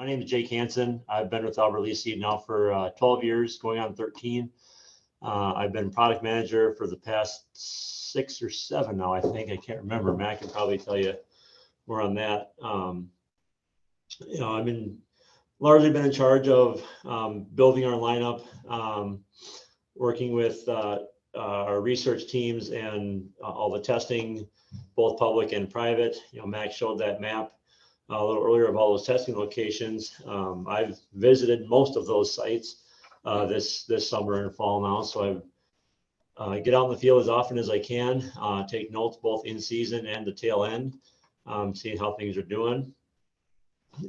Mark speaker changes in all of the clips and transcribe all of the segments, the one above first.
Speaker 1: name is Jake Hansen. I've been with Albert Lee Seed now for 12 years, going on 13. I've been product manager for the past 6 or 7 now, I think. I can't remember. Matt can probably tell you more on that. I've largely been in charge of building our lineup, working with our research teams and all the testing, both public and private. Max showed that map a little earlier of all those testing locations. I've visited most of those sites this summer and fall now, so I get out in the field as often as I can, take notes both in season and the tail end, seeing how things are doing.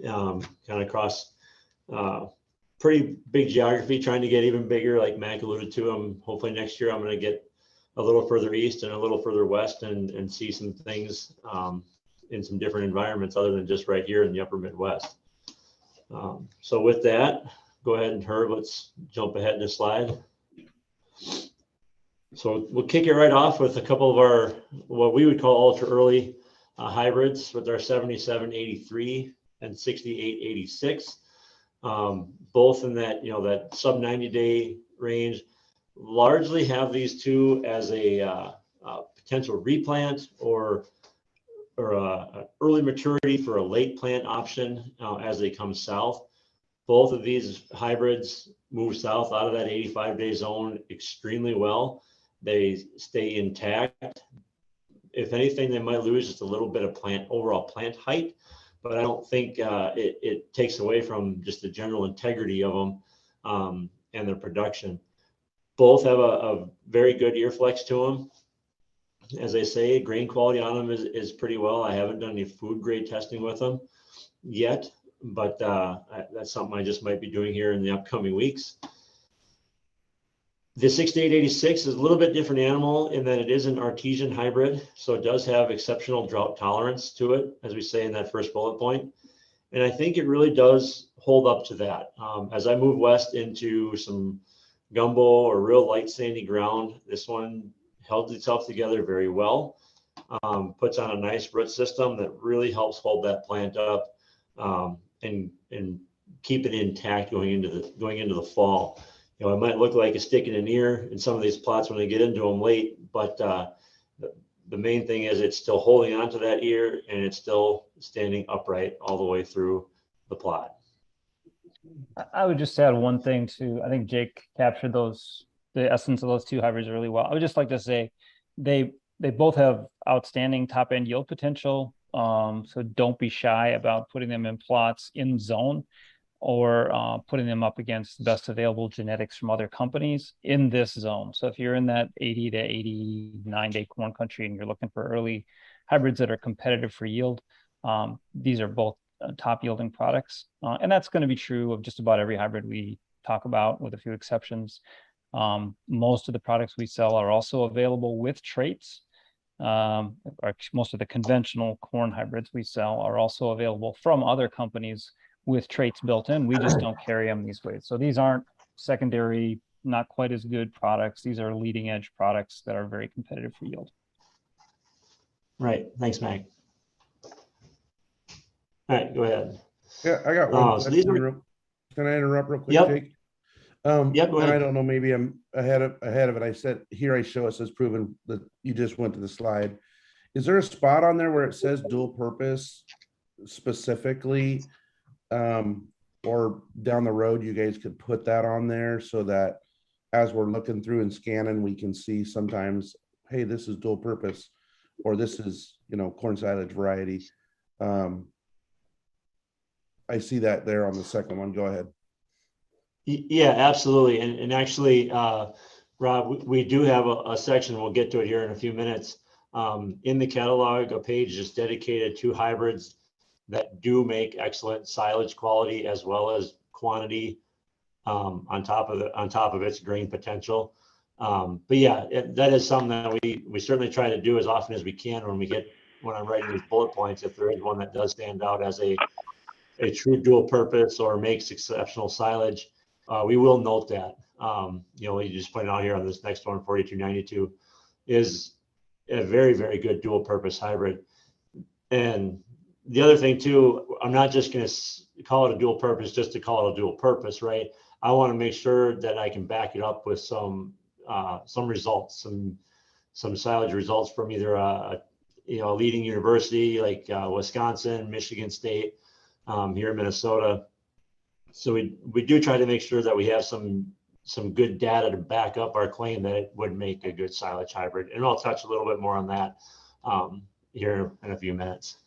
Speaker 1: Kind of across pretty big geography, trying to get even bigger, like Mac alluded to. Hopefully next year I'm going to get a little further east and a little further west and see some things in some different environments other than just right here in the upper Midwest. So with that, go ahead and Herb, let's jump ahead in the slide. So we'll kick it right off with a couple of our, what we would call ultra early hybrids with our 7783 and 6886. Both in that, that sub 90-day range. Largely have these two as a potential replant or early maturity for a late plant option as they come south. Both of these hybrids move south out of that 85-day zone extremely well. They stay intact. If anything, they might lose just a little bit of overall plant height, but I don't think it takes away from just the general integrity of them and their production. Both have a very good ear flex to them. As I say, grain quality on them is pretty well. I haven't done any food grade testing with them yet, but that's something I just might be doing here in the upcoming weeks. The 6886 is a little bit different animal in that it is an artesian hybrid, so it does have exceptional drought tolerance to it, as we say in that first bullet point. And I think it really does hold up to that. As I move west into some gumbo or real light sandy ground, this one held itself together very well, puts on a nice root system that really helps hold that plant up and keep it intact going into the fall. It might look like a stick in an ear in some of these plots when they get into them late, but the main thing is it's still holding onto that ear and it's still standing upright all the way through the plot.
Speaker 2: I would just add one thing too. I think Jake captured the essence of those two hybrids really well. I would just like to say they both have outstanding top end yield potential. So don't be shy about putting them in plots in zone or putting them up against the best available genetics from other companies in this zone. So if you're in that 80 to 89 day corn country and you're looking for early hybrids that are competitive for yield, these are both top yielding products. And that's going to be true of just about every hybrid we talk about, with a few exceptions. Most of the products we sell are also available with traits. Most of the conventional corn hybrids we sell are also available from other companies with traits built in. We just don't carry them these ways. So these aren't secondary, not quite as good products. These are leading edge products that are very competitive for yield.
Speaker 1: Right. Thanks, Mac. All right, go ahead.
Speaker 3: Yeah, I got one question. Can I interrupt real quick,
Speaker 1: Yep.
Speaker 3: Jake?
Speaker 1: Yep, go ahead.
Speaker 3: And I don't know, maybe I'm ahead of it. I said, here I show it says proven that you just went to the slide. Is there a spot on there where it says dual purpose specifically? Or down the road, you guys could put that on there so that as we're looking through and scanning, we can see sometimes, hey, this is dual purpose, or this is, corn silage variety. I see that there on the second one. Go ahead.
Speaker 1: Yeah, absolutely. And actually, Rob, we do have a section, we'll get to it here in a few minutes, in the catalog, a page just dedicated to hybrids that do make excellent silage quality as well as quantity on top of its grain potential. But yeah, that is something that we certainly try to do as often as we can when I'm writing these bullet points. If there is one that does stand out as a true dual purpose or makes exceptional silage, we will note that. You just pointed out here on this next one, 4292, is a very, very good dual purpose hybrid. And the other thing too, I'm not just going to call it a dual purpose just to call it a dual purpose, right? I want to make sure that I can back it up with some results, some silage results from either a leading university like Wisconsin, Michigan State, here in Minnesota. So we do try to make sure that we have some good data to back up our claim that it would make a good silage hybrid. And I'll touch a little bit more on that here in a few minutes.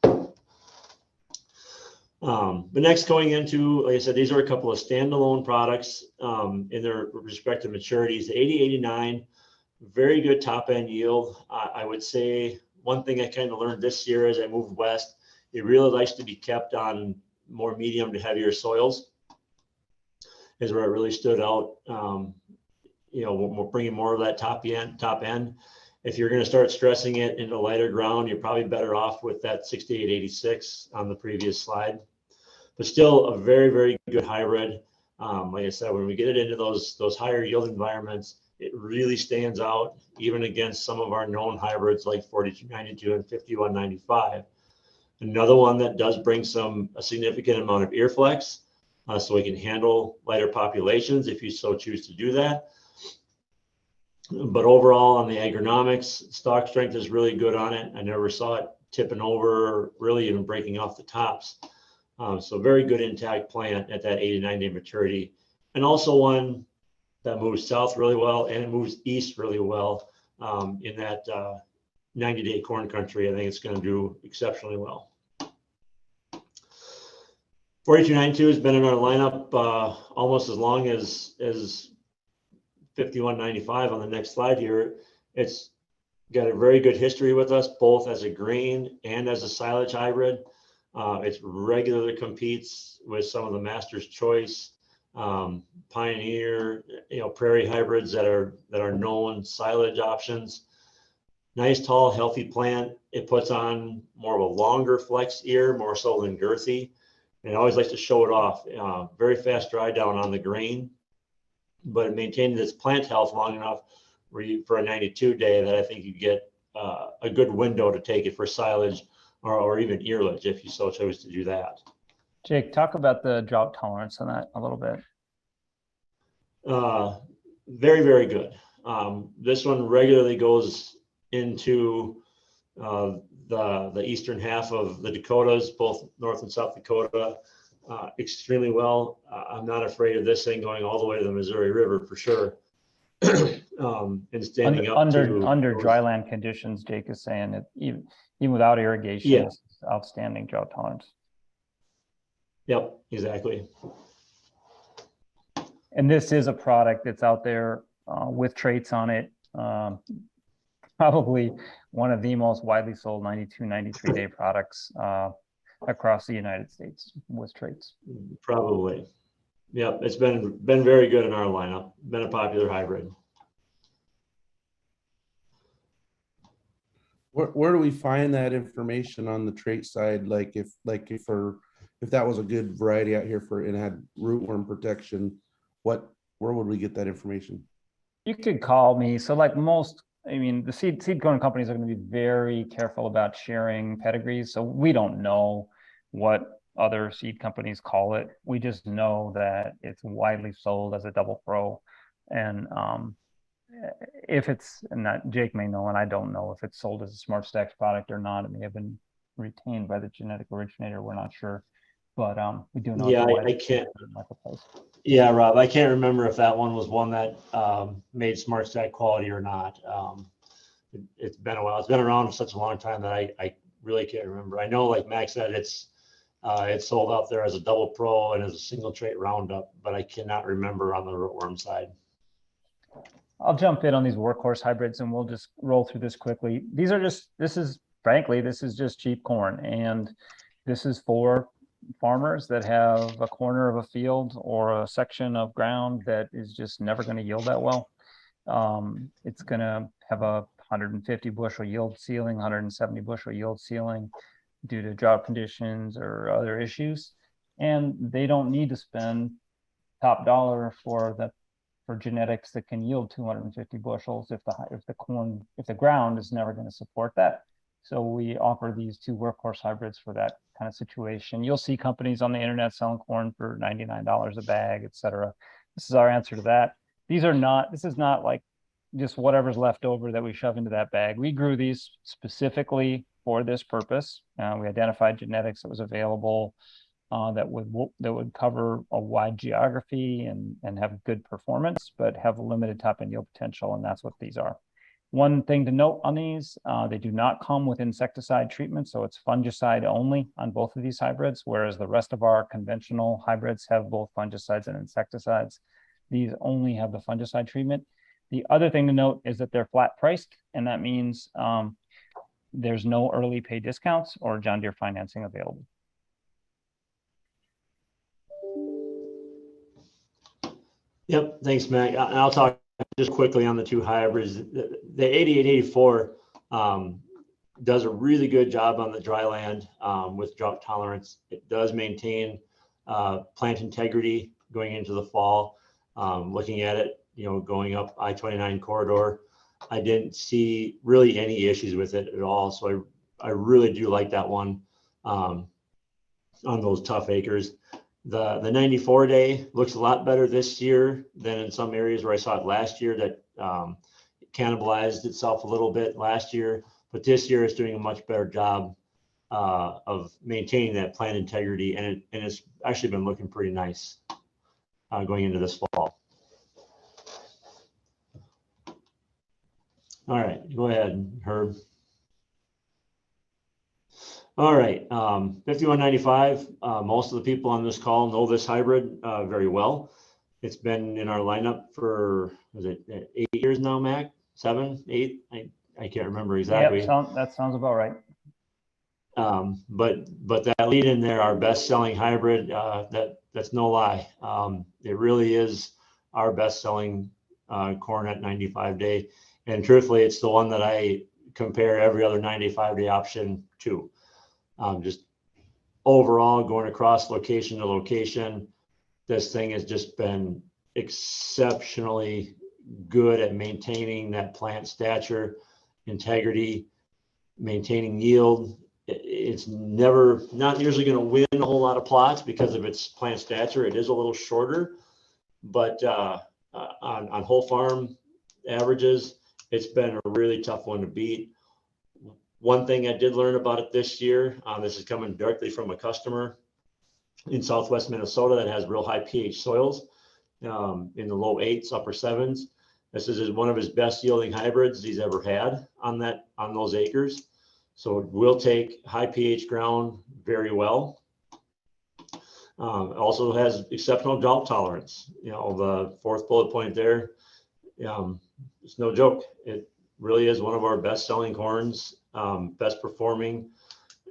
Speaker 1: But next, going into, like I said, these are a couple of standalone products in their respective maturities. The 8089, very good top end yield. I would say one thing I kind of learned this year as I moved west, it really likes to be kept on more medium to heavier soils, is where it really stood out. We're bringing more of that top end. If you're going to start stressing it into lighter ground, you're probably better off with that 6886 on the previous slide. But still a very, very good hybrid. Like I said, when we get it into those higher yield environments, it really stands out even against some of our known hybrids like 4292 and 5195. Another one that does bring a significant amount of ear flex, so we can handle lighter populations if you so choose to do that. But overall on the agronomics, stock strength is really good on it. I never saw it tipping over, or really even breaking off the tops. So very good intact plant at that 89-day maturity, and also one that moves south really well and it moves east really well in that 90-day corn country. I think it's going to do exceptionally well. 4292 has been in our lineup almost as long as 5195 on the next slide here. It's got a very good history with us, both as a grain and as a silage hybrid. It regularly competes with some of the Master's Choice, Pioneer, prairie hybrids that are known silage options. Nice, tall, healthy plant. It puts on more of a longer flex ear, more so than girthy. And it always likes to show it off. Very fast dry down on the grain, but it maintained its plant health long enough for a 92-day that I think you get a good window to take it for silage or even earlage if you so chose to do that.
Speaker 2: Jake, talk about the drought tolerance on that a little bit.
Speaker 1: Very, very good. This one regularly goes into the eastern half of the Dakotas, both North and South Dakota, extremely well. I'm not afraid of this thing going all the way to the Missouri River for sure. And standing
Speaker 2: under dryland conditions, Jake is saying that even without irrigation,
Speaker 1: yeah,
Speaker 2: it's outstanding drought tolerance.
Speaker 1: Yep, exactly.
Speaker 2: And this is a product that's out there with traits on it. Probably one of the most widely sold 92, 93-day products across the United States with traits.
Speaker 1: Probably. Yep, it's been very good in our lineup. Been a popular hybrid.
Speaker 3: Where do we find that information on the trait side? Like if that was a good variety out here and had rootworm protection, where would we get that information?
Speaker 2: You could call me. So like the seed corn companies are going to be very careful about sharing pedigrees. So we don't know what other seed companies call it. We just know that it's widely sold as a double pro. And if it's, and that Jake may know, and I don't know if it's sold as a Smart Stacks product or not. It may have been retained by the genetic originator. We're not sure, but we do know.
Speaker 1: Yeah, I can't. Yeah, Rob, I can't remember if that one was one that made Smart Stack quality or not. It's been a while. It's been around for such a long time that I really can't remember. I know, like Max said, it's sold out there as a double pro and as a single trait Roundup, but I cannot remember on the rootworm side.
Speaker 2: I'll jump in on these workhorse hybrids and we'll just roll through this quickly. This is just cheap corn, and this is for farmers that have a corner of a field or a section of ground that is just never going to yield that well. It's going to have a 150 bushel yield ceiling, 170 bushel yield ceiling due to drought conditions or other issues. And they don't need to spend top dollar for genetics that can yield 250 bushels if the ground is never going to support that. So we offer these two workhorse hybrids for that kind of situation. You'll see companies on the internet selling corn for $99 a bag, et cetera. This is our answer to that. This is not like just whatever's left over that we shove into that bag. We grew these specifically for this purpose. We identified genetics that was available that would cover a wide geography and have good performance, but have limited top end yield potential, and that's what these are. One thing to note on these, they do not come with insecticide treatment, so it's fungicide only on both of these hybrids, whereas the rest of our conventional hybrids have both fungicides and insecticides. These only have the fungicide treatment. The other thing to note is that they're flat priced, and that means there's no early pay discounts or John Deere financing available.
Speaker 1: Yep, thanks, Matt. I'll talk just quickly on the two hybrids. The 8884 does a really good job on the dry land with drought tolerance. It does maintain plant integrity going into the fall. Looking at it, going up I-29 corridor, I didn't see really any issues with it at all. So I really do like that one on those tough acres. The 94 day looks a lot better this year than in some areas where I saw it last year that cannibalized itself a little bit last year, but this year it's doing a much better job of maintaining that plant integrity, and it's actually been looking pretty nice going into this fall. All right, go ahead, Herb. All right, 5195. Most of the people on this call know this hybrid very well. It's been in our lineup for, was it 8 years now, Mac? 7, 8? I can't remember exactly.
Speaker 2: Yep, that sounds about right.
Speaker 1: But that lead in there, our best-selling hybrid, that's no lie. It really is our best-selling corn at 95 day, and truthfully, it's the one that I compare every other 95 day option to. Just overall, going across location to location, this thing has just been exceptionally good at maintaining that plant stature, integrity, maintaining yield. It's not usually going to win a whole lot of plots because of its plant stature. It is a little shorter, but on whole farm averages, it's been a really tough one to beat. One thing I did learn about it this year, this is coming directly from a customer in Southwest Minnesota that has real high pH soils in the low 8s, upper 7s. This is one of his best yielding hybrids he's ever had on those acres. So it will take high pH ground very well. Also has exceptional drought tolerance. The fourth bullet point there, it's no joke. It really is one of our best selling corns, best performing.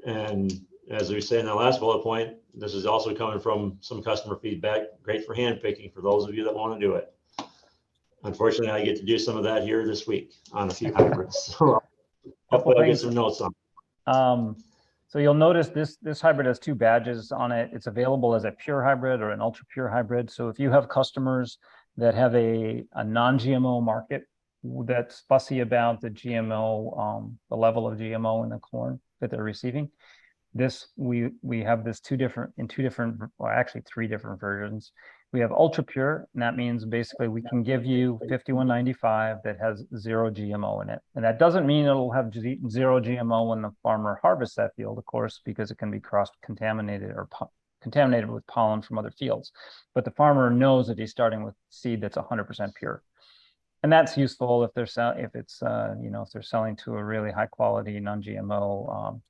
Speaker 1: And as we say in the last bullet point, this is also coming from some customer feedback. Great for hand picking for those of you that want to do it. Unfortunately, I get to do some of that here this week on a few hybrids. So hopefully I'll get some notes on.
Speaker 2: So you'll notice this hybrid has 2 badges on it. It's available as a pure hybrid or an ultra pure hybrid. So if you have customers that have a non-GMO market that's fussy about the GMO, the level of GMO in the corn that they're receiving, we have this 3 different, well, actually 3 different versions. We have ultra pure, and that means basically we can give you 5195 that has 0 GMO in it. And that doesn't mean it'll have 0 GMO when the farmer harvests that field, of course, because it can be cross-contaminated or contaminated with pollen from other fields. But the farmer knows that he's starting with seed that's 100% pure. And that's useful if they're if they're selling to a really high quality non-GMO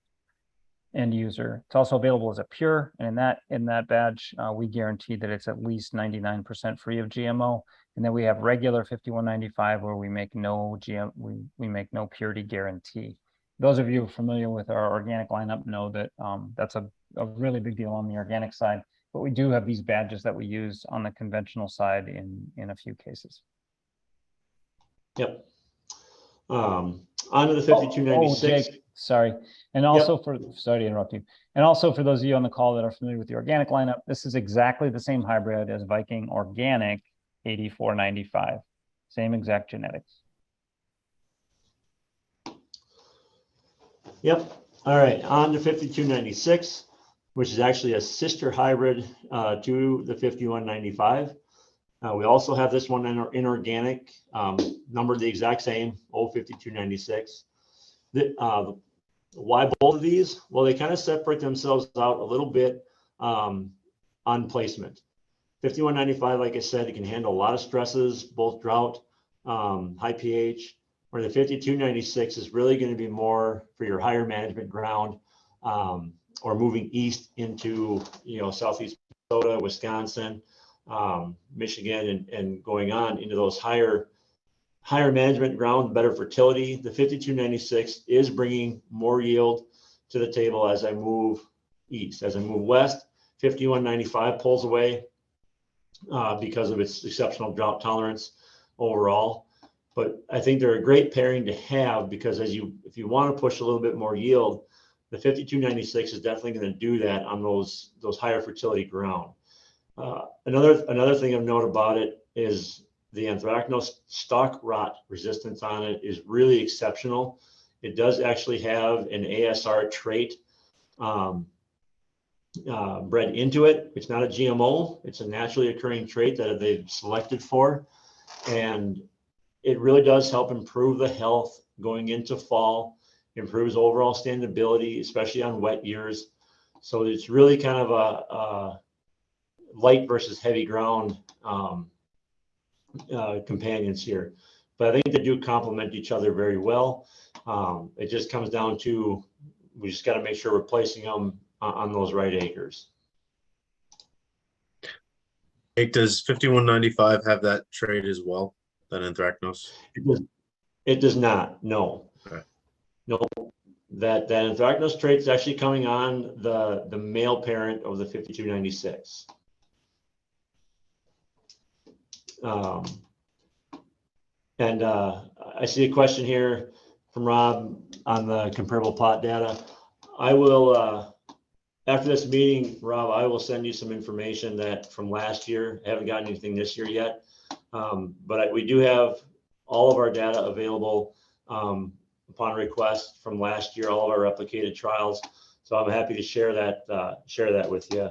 Speaker 2: end user. It's also available as a pure, and in that badge, we guarantee that it's at least 99% free of GMO. And then we have regular 5195 where we make no we make no purity guarantee. Those of you familiar with our organic lineup know that that's a really big deal on the organic side. But we do have these badges that we use on the conventional side in a few cases.
Speaker 1: Yep. On to the 5296.
Speaker 2: Jake, sorry. And also sorry to interrupt you. And also for those of you on the call that are familiar with the organic lineup, this is exactly the same hybrid as Viking Organic 8495. Same exact genetics.
Speaker 1: Yep. All right. On to 5296, which is actually a sister hybrid to the 5195. We also have this one in organic, numbered the exact same, 5296. Why both of these? Well, they kind of separate themselves out a little bit on placement. 5195, like I said, it can handle a lot of stresses, both drought, high pH, where the 5296 is really going to be more for your higher management ground, or moving east into, southeast Minnesota, Wisconsin, Michigan, and going on into those higher management ground, better fertility. The 5296 is bringing more yield to the table as I move east. As I move west, 5195 pulls away because of its exceptional drought tolerance overall. But I think they're a great pairing to have, because if you want to push a little bit more yield, the 5296 is definitely going to do that on those higher fertility ground. Another thing of note about it is the anthracnose stalk rot resistance on it is really exceptional. It does actually have an ASR trait bred into it. It's not a GMO. It's a naturally occurring trait that they've selected for. And it really does help improve the health going into fall, improves overall standability, especially on wet years. So it's really kind of a light versus heavy ground companions here. But I think they do complement each other very well. It just comes down to, we just got to make sure we're placing them on those right acres.
Speaker 4: Does 5195 have that trait as well, that anthracnose?
Speaker 1: It does not, no.
Speaker 4: Okay.
Speaker 1: No, that anthracnose trait is actually coming on the male parent of the 5296. And I see a question here from Rob on the comparable plot data. I will, after this meeting, Rob, I will send you some information that from last year. I haven't gotten anything this year yet, but we do have all of our data available upon request from last year, all of our replicated trials. So I'm happy to share that with you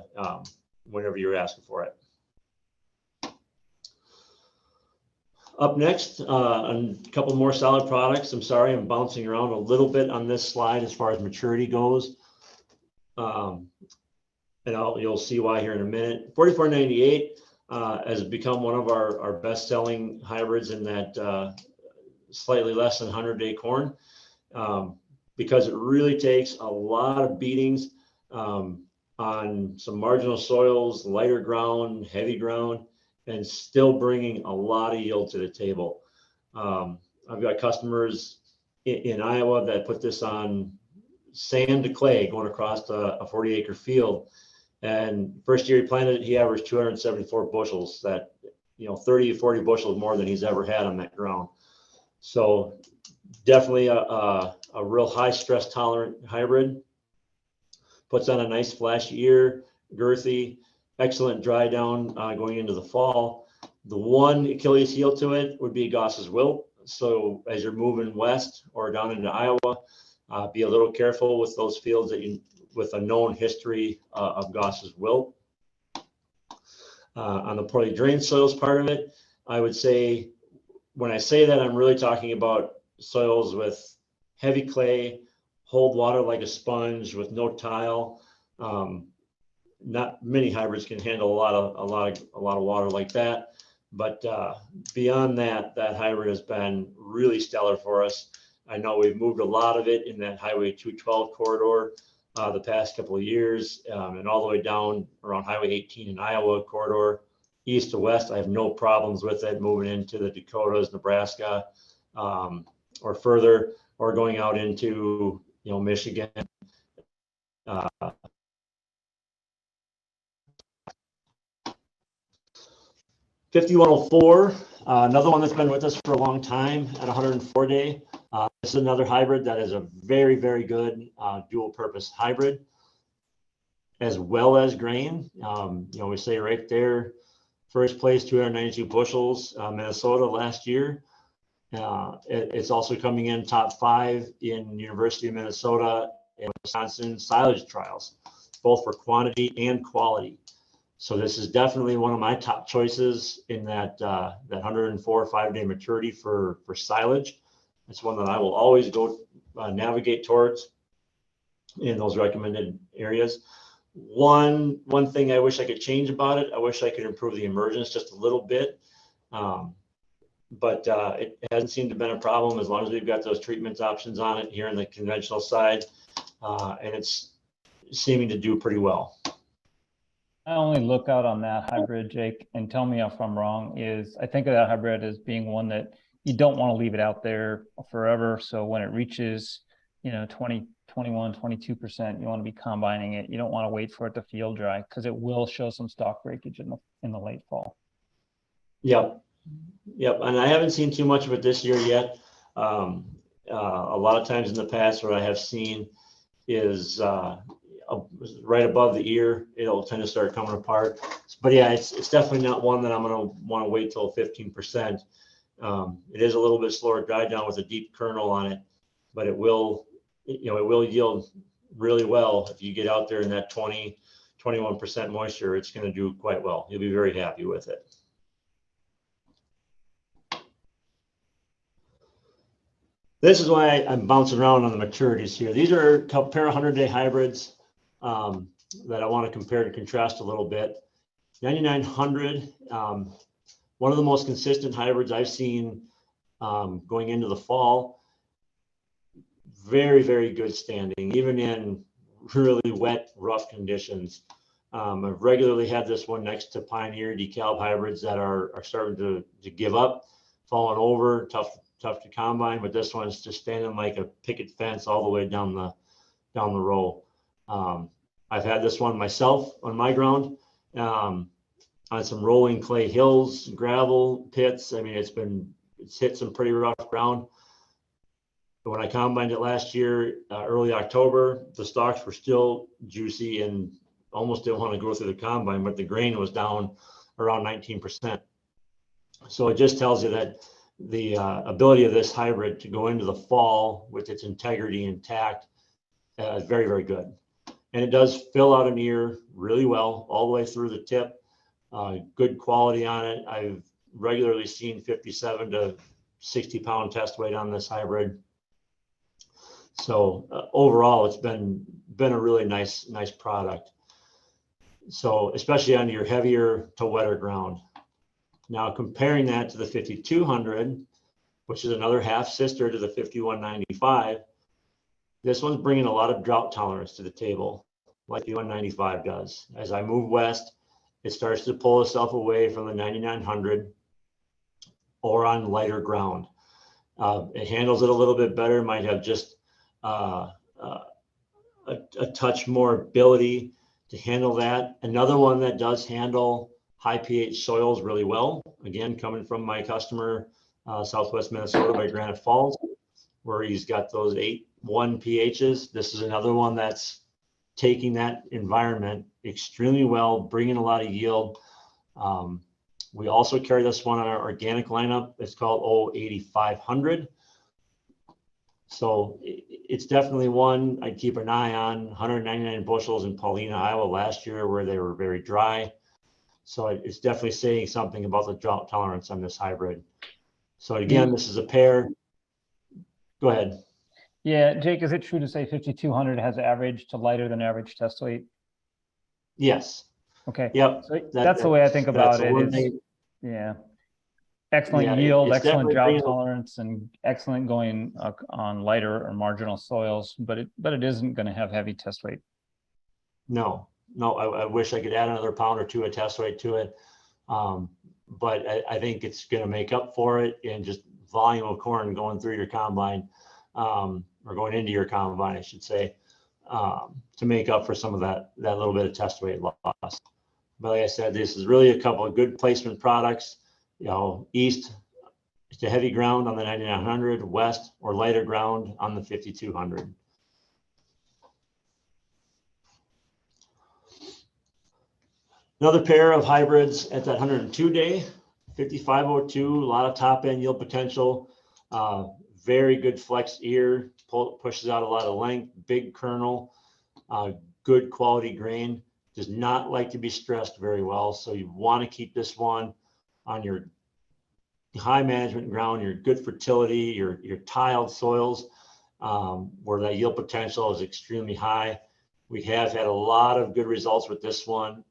Speaker 1: whenever you're asking for it. Up next, a couple more solid products. I'm sorry, I'm bouncing around a little bit on this slide as far as maturity goes. And you'll see why here in a minute. 4498 has become one of our best-selling hybrids in that slightly less than 100-day corn, because it really takes a lot of beatings on some marginal soils, lighter ground, heavy ground, and still bringing a lot of yield to the table. I've got customers in Iowa that put this on sand to clay going across a 40-acre field. And first year he planted it, he averaged 274 bushels, that 30 to 40 bushels more than he's ever had on that ground. So definitely a real high stress tolerant hybrid. Puts on a nice flashy ear, girthy, excellent dry down going into the fall. The one Achilles heel to it would be Goss's wilt. So as you're moving west or down into Iowa, be a little careful with those fields with a known history of Goss's wilt. On the poorly drained soils part of it, I would say, when I say that, I'm really talking about soils with heavy clay, hold water like a sponge with no tile. Not many hybrids can handle a lot of water like that, but beyond that hybrid has been really stellar for us. I know we've moved a lot of it in that Highway 212 corridor the past couple of years, and all the way down around Highway 18 in Iowa corridor, east to west. I have no problems with it moving into the Dakotas, Nebraska, or further, or going out into Michigan. 5104, another one that's been with us for a long time at 104-day. This is another hybrid that is a very, very good dual purpose hybrid, as well as grain. We say right there, first place, 292 bushels, Minnesota last year. It's also coming in top 5 in University of Minnesota and Wisconsin silage trials, both for quantity and quality. So this is definitely one of my top choices in that 104 5-day maturity for silage. It's one that I will always go navigate towards in those recommended areas. One thing I wish I could change about it, I wish I could improve the emergence just a little bit. But it hasn't seemed to have been a problem as long as we've got those treatment options on it here in the conventional side. And it's seeming to do pretty well.
Speaker 2: I only look out on that hybrid, Jake, and tell me if I'm wrong, is I think of that hybrid as being one that you don't want to leave it out there forever. So when it reaches, 20, 21, 22%, you want to be combining it. You don't want to wait for it to field dry because it will show some stalk breakage in the late fall.
Speaker 1: Yep. And I haven't seen too much of it this year yet. A lot of times in the past, what I have seen is right above the ear, it'll tend to start coming apart. But yeah, it's definitely not one that I'm going to want to wait till 15%. It is a little bit slower dry down with a deep kernel on it, but it will yield really well. If you get out there in that 20, 21% moisture, it's going to do quite well. You'll be very happy with it. This is why I'm bouncing around on the maturities here. These are a pair of 100-day hybrids that I want to compare and contrast a little bit. 9900, one of the most consistent hybrids I've seen going into the fall. Very, very good standing, even in really wet, rough conditions. I've regularly had this one next to Pioneer DeKalb hybrids that are starting to give up, falling over, tough to combine, but this one's just standing like a picket fence all the way down the row. I've had this one myself on my ground, on some rolling clay hills, gravel pits. I mean, it's hit some pretty rough ground. But when I combined it last year, early October, the stalks were still juicy and almost didn't want to go through the combine, but the grain was down around 19%. So it just tells you that the ability of this hybrid to go into the fall with its integrity intact is very, very good. And it does fill out an ear really well all the way through the tip. Good quality on it. I've regularly seen 57 to 60 pound test weight on this hybrid. So overall, it's been a really nice product. So especially on your heavier to wetter ground. Now comparing that to the 5200, which is another half sister to the 5195, this one's bringing a lot of drought tolerance to the table, like the 195 does. As I move west, it starts to pull itself away from the 9900 or on lighter ground. It handles it a little bit better, might have just a touch more ability to handle that. Another one that does handle high pH soils really well. Again, coming from my customer, Southwest Minnesota by Granite Falls, where he's got those 8.1 pHs. This is another one that's taking that environment extremely well, bringing a lot of yield. We also carry this one on our organic lineup. It's called 8500. So it's definitely one I'd keep an eye on. 199 bushels in Paulina, Iowa last year where they were very dry. So it's definitely saying something about the drought tolerance on this hybrid. So again, this is a pair. Go ahead.
Speaker 2: Yeah, Jake, is it true to say 5200 has average to lighter than average test weight?
Speaker 1: Yes.
Speaker 2: Okay.
Speaker 1: Yep.
Speaker 2: So that's the way I think about it. Yeah. Excellent yield, excellent drought tolerance, and excellent going on lighter or marginal soils, but it isn't going to have heavy test weight.
Speaker 1: No, I wish I could add another pound or two of test weight to it. But I think it's going to make up for it in just volume of corn going through your combine, or going into your combine, I should say, to make up for some of that little bit of test weight loss. But like I said, this is really a couple of good placement products. East to heavy ground on the 9900, west or lighter ground on the 5200. Another pair of hybrids at that 102 day, 5502, a lot of top end yield potential. Very good flex ear, pushes out a lot of length, big kernel, good quality grain. Does not like to be stressed very well. So you want to keep this one on your high management ground, your good fertility, your tiled soils, where that yield potential is extremely high. We have had a lot of good results with this one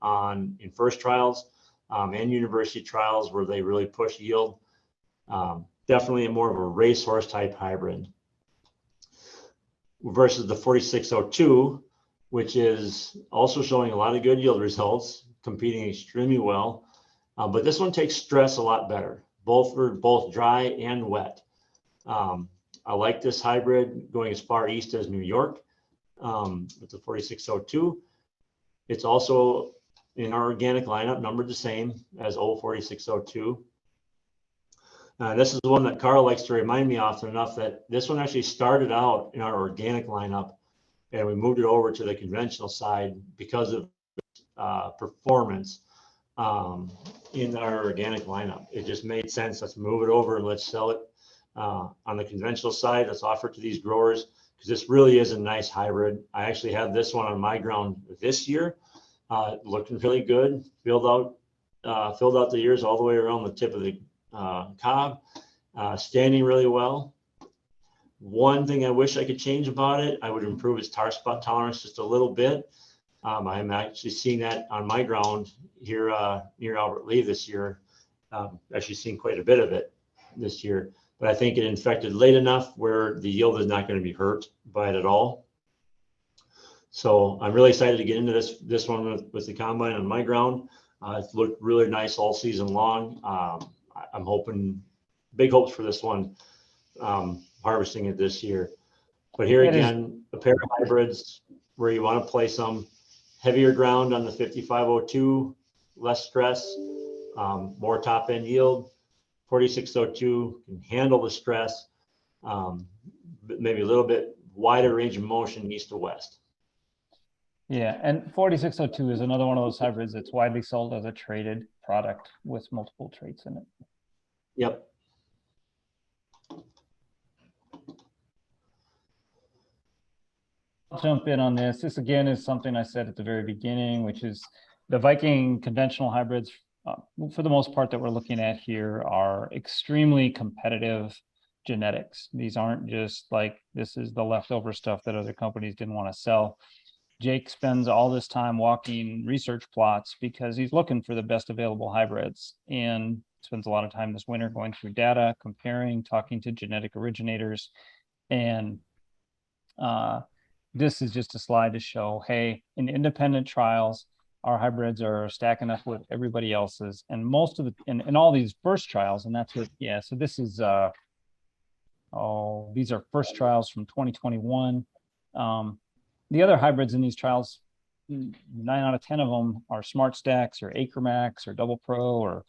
Speaker 1: in first trials and university trials where they really push yield. Definitely more of a racehorse type hybrid versus the 4602, which is also showing a lot of good yield results, competing extremely well. But this one takes stress a lot better, both dry and wet. I like this hybrid going as far east as New York with the 4602. It's also in our organic lineup, numbered the same as 4602. This is the one that Carl likes to remind me often enough that this one actually started out in our organic lineup, and we moved it over to the conventional side because of performance in our organic lineup. It just made sense. Let's move it over and let's sell it on the conventional side. Let's offer it to these growers because this really is a nice hybrid. I actually have this one on my ground this year, looking really good. Filled out the ears all the way around the tip of the cob, standing really well. One thing I wish I could change about it, I would improve its tar spot tolerance just a little bit. I'm actually seeing that on my ground here near Albert Lee this year. Actually seen quite a bit of it this year, but I think it infected late enough where the yield is not going to be hurt by it at all. So I'm really excited to get into this one with the combine on my ground. It's looked really nice all season long. I'm hoping, big hopes for this one, harvesting it this year. But here again, a pair of hybrids where you want to play some heavier ground on the 5502, less stress, more top end yield. 4602 can handle the stress, but maybe a little bit wider range of motion east to west.
Speaker 2: Yeah, and 4602 is another one of those hybrids that's widely sold as a traded product with multiple traits in it.
Speaker 1: Yep.
Speaker 2: I'll jump in on this. This again is something I said at the very beginning, which is the Viking conventional hybrids, for the most part that we're looking at here, are extremely competitive genetics. These aren't just like, this is the leftover stuff that other companies didn't want to sell. Jake spends all this time walking research plots because he's looking for the best available hybrids, and spends a lot of time this winter going through data, comparing, talking to genetic originators. And this is just a slide to show, hey, in independent trials, our hybrids are stacking up with everybody else's, and most of the in all these first trials, and that's what, yeah, so this is these are first trials from 2021. The other hybrids in these trials, 9 out of 10 of them are Smart Stacks or Acre Max or Double Pro, or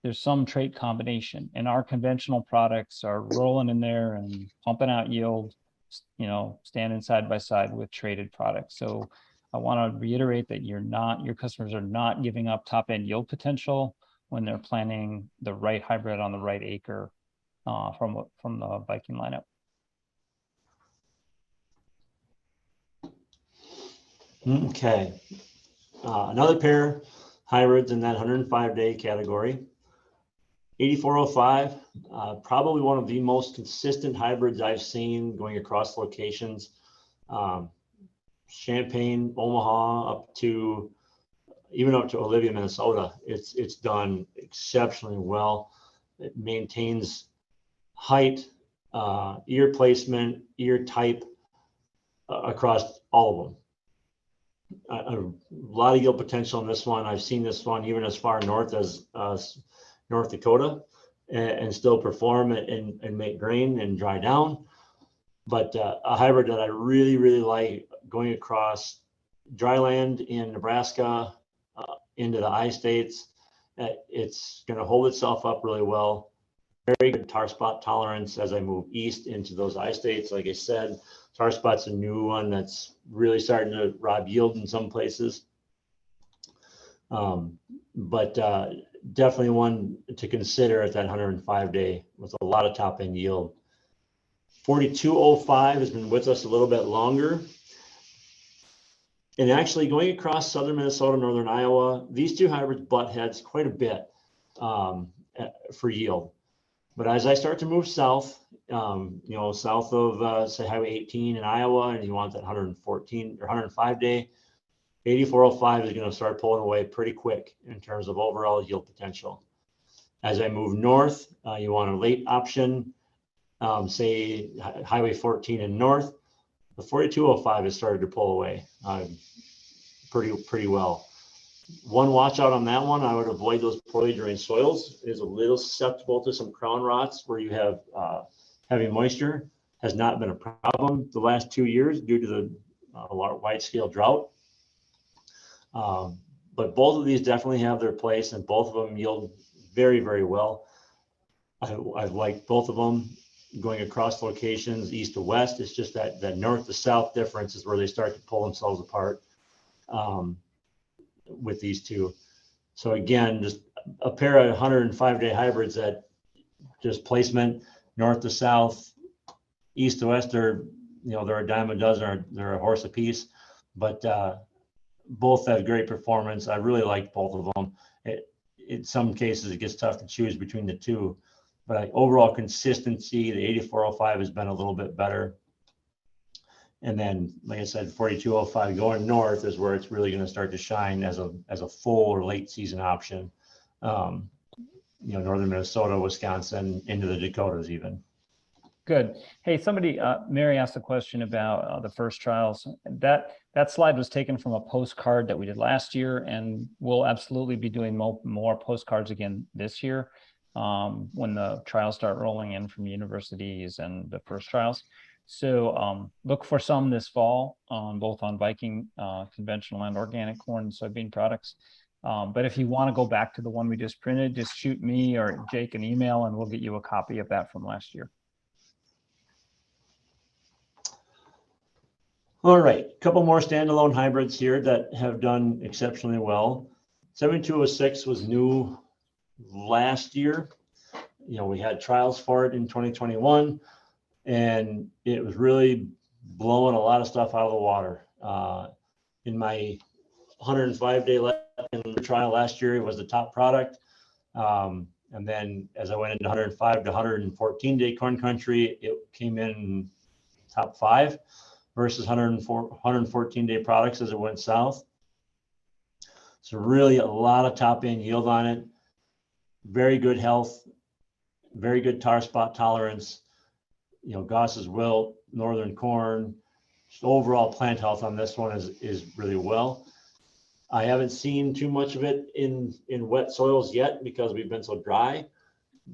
Speaker 2: there's some trait combination. And our conventional products are rolling in there and pumping out yield, you know, standing side by side with traded products. So I want to reiterate that your customers are not giving up top end yield potential when they're planting the right hybrid on the right acre from the Viking lineup.
Speaker 1: Okay, another pair hybrids in that 105-day category. 8405, probably one of the most consistent hybrids I've seen going across locations. Champaign, Omaha, up to Olivia, Minnesota. It's done exceptionally well. It maintains height, ear placement, ear type across all of them. A lot of yield potential in this one. I've seen this one even as far north as North Dakota and still perform and make grain and dry down. But a hybrid that I really, really like going across dry land in Nebraska into the I-states. It's going to hold itself up really well. Very good tar spot tolerance as I move east into those I-states. Like I said, tar spot's a new one that's really starting to rob yield in some places. But definitely one to consider at that 105-day with a lot of top end yield 4205 has been with us a little bit longer. And actually going across southern Minnesota, northern Iowa, these two hybrids butt heads quite a bit for yield. But as I start to move south, south of say Highway 18 in Iowa, and you want that 114 or 105 day, 8405 is going to start pulling away pretty quick in terms of overall yield potential. As I move north, you want a late option, say Highway 14 and north. The 4205 has started to pull away pretty well. One watch out on that one, I would avoid those poorly drained soils. It is a little susceptible to some crown rots where you have heavy moisture. Has not been a problem the last 2 years due to the wide scale drought. But both of these definitely have their place, and both of them yield very, very well. I've liked both of them going across locations east to west. It's just that north to south difference is where they start to pull themselves apart with these two. So again, just a pair of 105 day hybrids that just placement north to south, east to west, they're a dime a dozen, or they're a horse apiece, but both have great performance. I really like both of them. In some cases, it gets tough to choose between the two, but overall consistency, the 8405 has been a little bit better. And then, like I said, 4205 going north is where it's really going to start to shine as a full or late season option. Northern Minnesota, Wisconsin, into the Dakotas even.
Speaker 2: Good. Hey, somebody, Mary asked a question about the first trials. That slide was taken from a postcard that we did last year, and we'll absolutely be doing more postcards again this year when the trials start rolling in from universities and the first trials. So look for some this fall, both on Viking conventional and organic corn and soybean products. But if you want to go back to the one we just printed, just shoot me or Jake an email and we'll get you a copy of that from last year.
Speaker 1: All right, a couple more standalone hybrids here that have done exceptionally well. 7206 was new last year. We had trials for it in 2021, and it was really blowing a lot of stuff out of the water. In my 105 day trial last year, it was the top product. And then as I went into 105 to 114 day corn country, it came in top 5 versus 114 day products as it went south. So really a lot of top end yield on it. Very good health, very good tar spot tolerance. Goss's wilt, northern corn, just overall plant health on this one is really well. I haven't seen too much of it in wet soils yet because we've been so dry.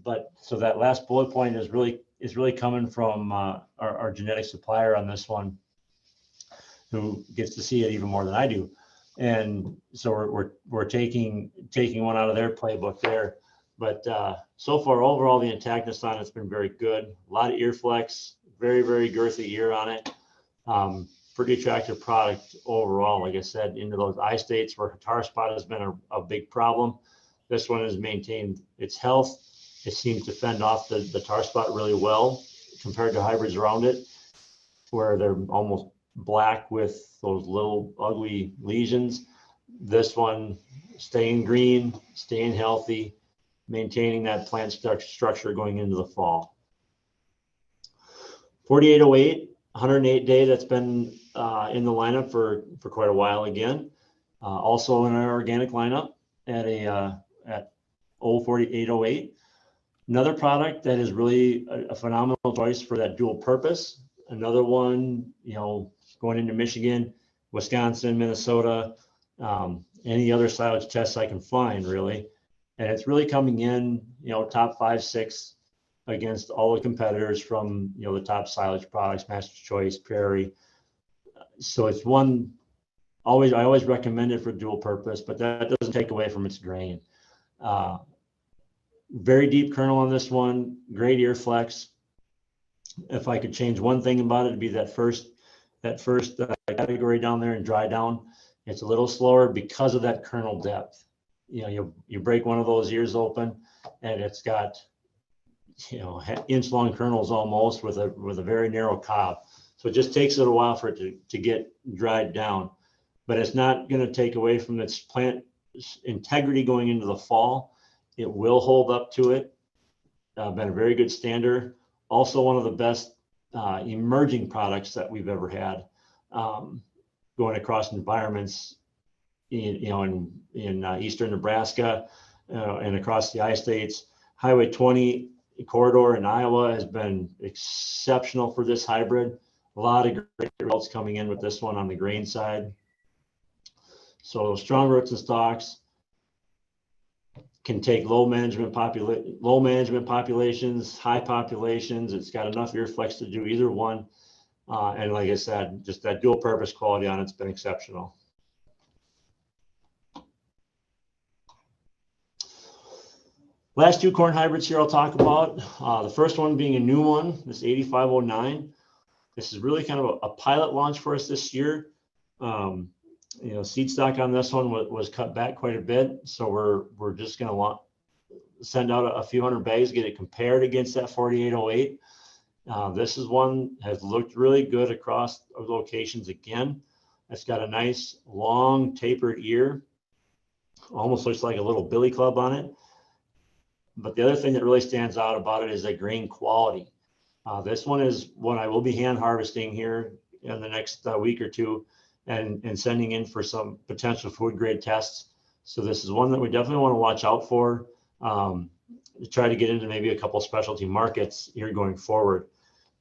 Speaker 1: But so that last bullet point is really coming from our genetic supplier on this one, who gets to see it even more than I do. And so we're taking one out of their playbook there. But so far, overall, the intactness on it's been very good. A lot of ear flex, very, very girthy ear on it. Pretty attractive product overall. Like I said, into those eye states where tar spot has been a big problem, this one has maintained its health. It seems to fend off the tar spot really well compared to hybrids around it, where they're almost black with those little ugly lesions. This one staying green, staying healthy, maintaining that plant structure going into the fall. 4808, 108 day, that's been in the lineup for quite a while again. Also in our organic lineup at 4808. Another product that is really a phenomenal choice for that dual purpose. Another one, going into Michigan, Wisconsin, Minnesota, any other silage tests I can find, really. And it's really coming in, top 5, 6 against all the competitors from, the top silage products, Master's Choice, Prairie. So it's one, I always recommend it for dual purpose, but that doesn't take away from its grain. Very deep kernel on this one, great ear flex. If I could change one thing about it, it'd be that first category down there in dry down. It's a little slower because of that kernel depth. You break one of those ears open and it's got inch long kernels almost with a very narrow cob. So it just takes it a while for it to get dried down, but it's not going to take away from its plant integrity going into the fall. It will hold up to it. Been a very good stander. Also one of the best emerging products that we've ever had, going across environments in eastern Nebraska and across the I-states. Highway 20 corridor in Iowa has been exceptional for this hybrid. A lot of great results coming in with this one on the grain side. So strong roots and stalks, can take low management populations, high populations. It's got enough ear flex to do either one. And like I said, just that dual purpose quality on it's been exceptional. Last two corn hybrids here I'll talk about. The first one being a new one, this 8509. This is really kind of a pilot launch for us this year. Seed stock on this one was cut back quite a bit. So we're just going to send out a few hundred bags, get it compared against that 4808. This is one has looked really good across locations again. It's got a nice long tapered ear. Almost looks like a little billy club on it. But the other thing that really stands out about it is the grain quality. This one is one I will be hand harvesting here in the next week or two and sending in for some potential food grade tests. So this is one that we definitely want to watch out for, to try to get into maybe a couple specialty markets here going forward.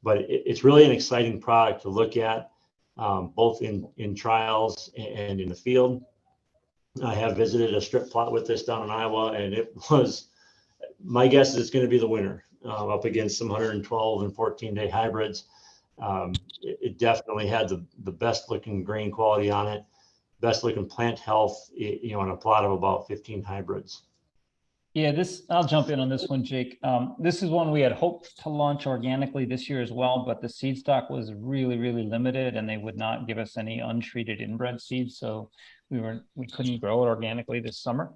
Speaker 1: But it's really an exciting product to look at, both in trials and in the field. I have visited a strip plot with this down in Iowa, and it was, my guess is it's going to be the winner, up against some 112 and 14-day hybrids. It definitely had the best looking grain quality on it, best looking plant health, on a plot of about 15 hybrids.
Speaker 2: Yeah, I'll jump in on this one, Jake. This is one we had hoped to launch organically this year as well, but the seed stock was really, really limited and they would not give us any untreated inbred seeds. So we couldn't grow it organically this summer.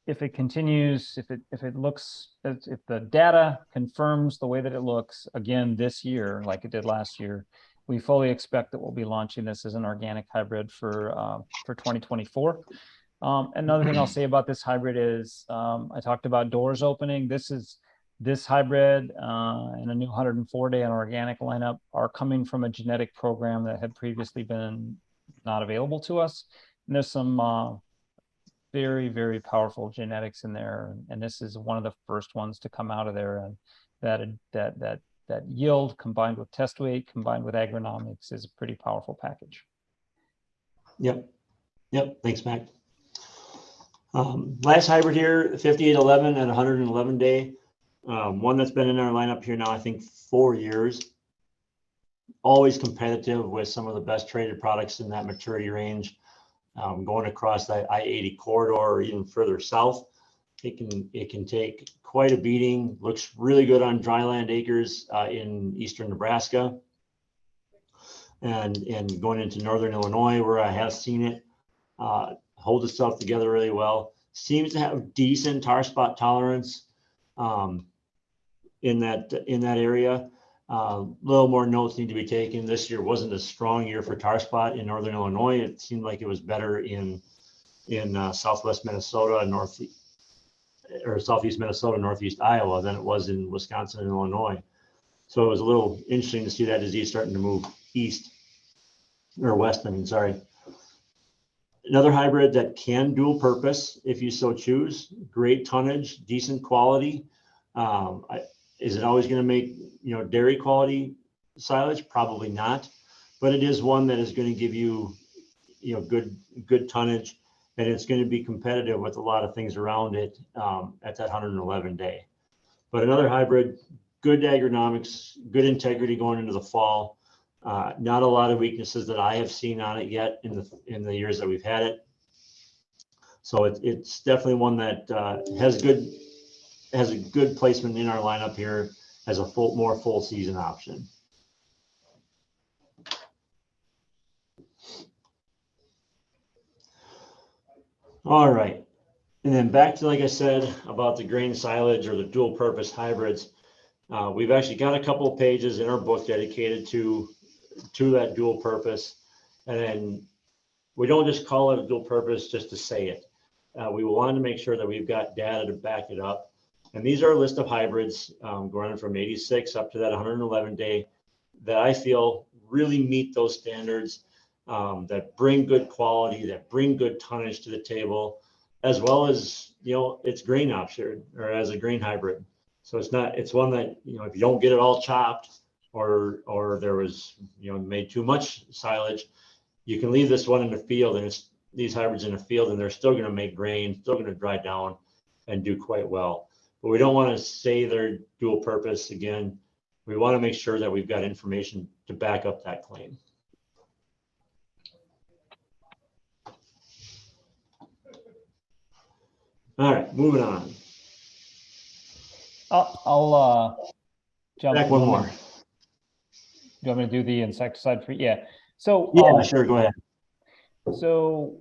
Speaker 2: If it continues, if the data confirms the way that it looks again this year, like it did last year, we fully expect that we'll be launching this as an organic hybrid for 2024. Another thing I'll say about this hybrid is, I talked about doors opening. This hybrid and a new 104-day and organic lineup are coming from a genetic program that had previously been not available to us. And there's some very, very powerful genetics in there, and this is one of the first ones to come out of there. And that yield combined with test weight combined with agronomics is a pretty powerful package.
Speaker 1: Yep. Thanks, Mac. Last hybrid here, 5811 and 111 day. One that's been in our lineup here now, I think 4 years. Always competitive with some of the best traded products in that maturity range. Going across that I-80 corridor or even further south, it can take quite a beating. Looks really good on dryland acres in eastern Nebraska, and going into northern Illinois where I have seen it hold itself together really well. Seems to have decent tar spot tolerance in that area. Little more notes need to be taken. This year wasn't a strong year for tar spot in northern Illinois. It seemed like it was better in southwest Minnesota, southeast Minnesota, northeast Iowa than it was in Wisconsin and Illinois. So it was a little interesting to see that disease starting to move east or west. Sorry. Another hybrid that can dual purpose if you so choose. Great tonnage, decent quality. Is it always going to make dairy quality silage? Probably not, but it is one that is going to give you good tonnage, and it's going to be competitive with a lot of things around it at that 111 day. But another hybrid, good agronomics, good integrity going into the fall. Not a lot of weaknesses that I have seen on it yet in the years that we've had it. So it's definitely one that has a good placement in our lineup here as a more full season option. All right. And then back to, like I said, about the grain silage or the dual purpose hybrids. We've actually got a couple of pages in our book dedicated to that dual purpose. And then we don't just call it a dual purpose just to say it. We wanted to make sure that we've got data to back it up. And these are a list of hybrids going from 86 up to that 111 day that I feel really meet those standards, that bring good quality, that bring good tonnage to the table, as well as, it's grain option or as a grain hybrid. So it's one that, if you don't get it all chopped or there was, made too much silage, you can leave this one in the field and these hybrids in the field and they're still going to make grain, still going to dry down and do quite well. But we don't want to say they're dual purpose again. We want to make sure that we've got information to back up that claim. All right, moving on.
Speaker 2: I'll jump.
Speaker 1: Back one more.
Speaker 2: Do you want me to do the insecticide free? Yeah. So
Speaker 1: yeah, sure. Go ahead.
Speaker 2: So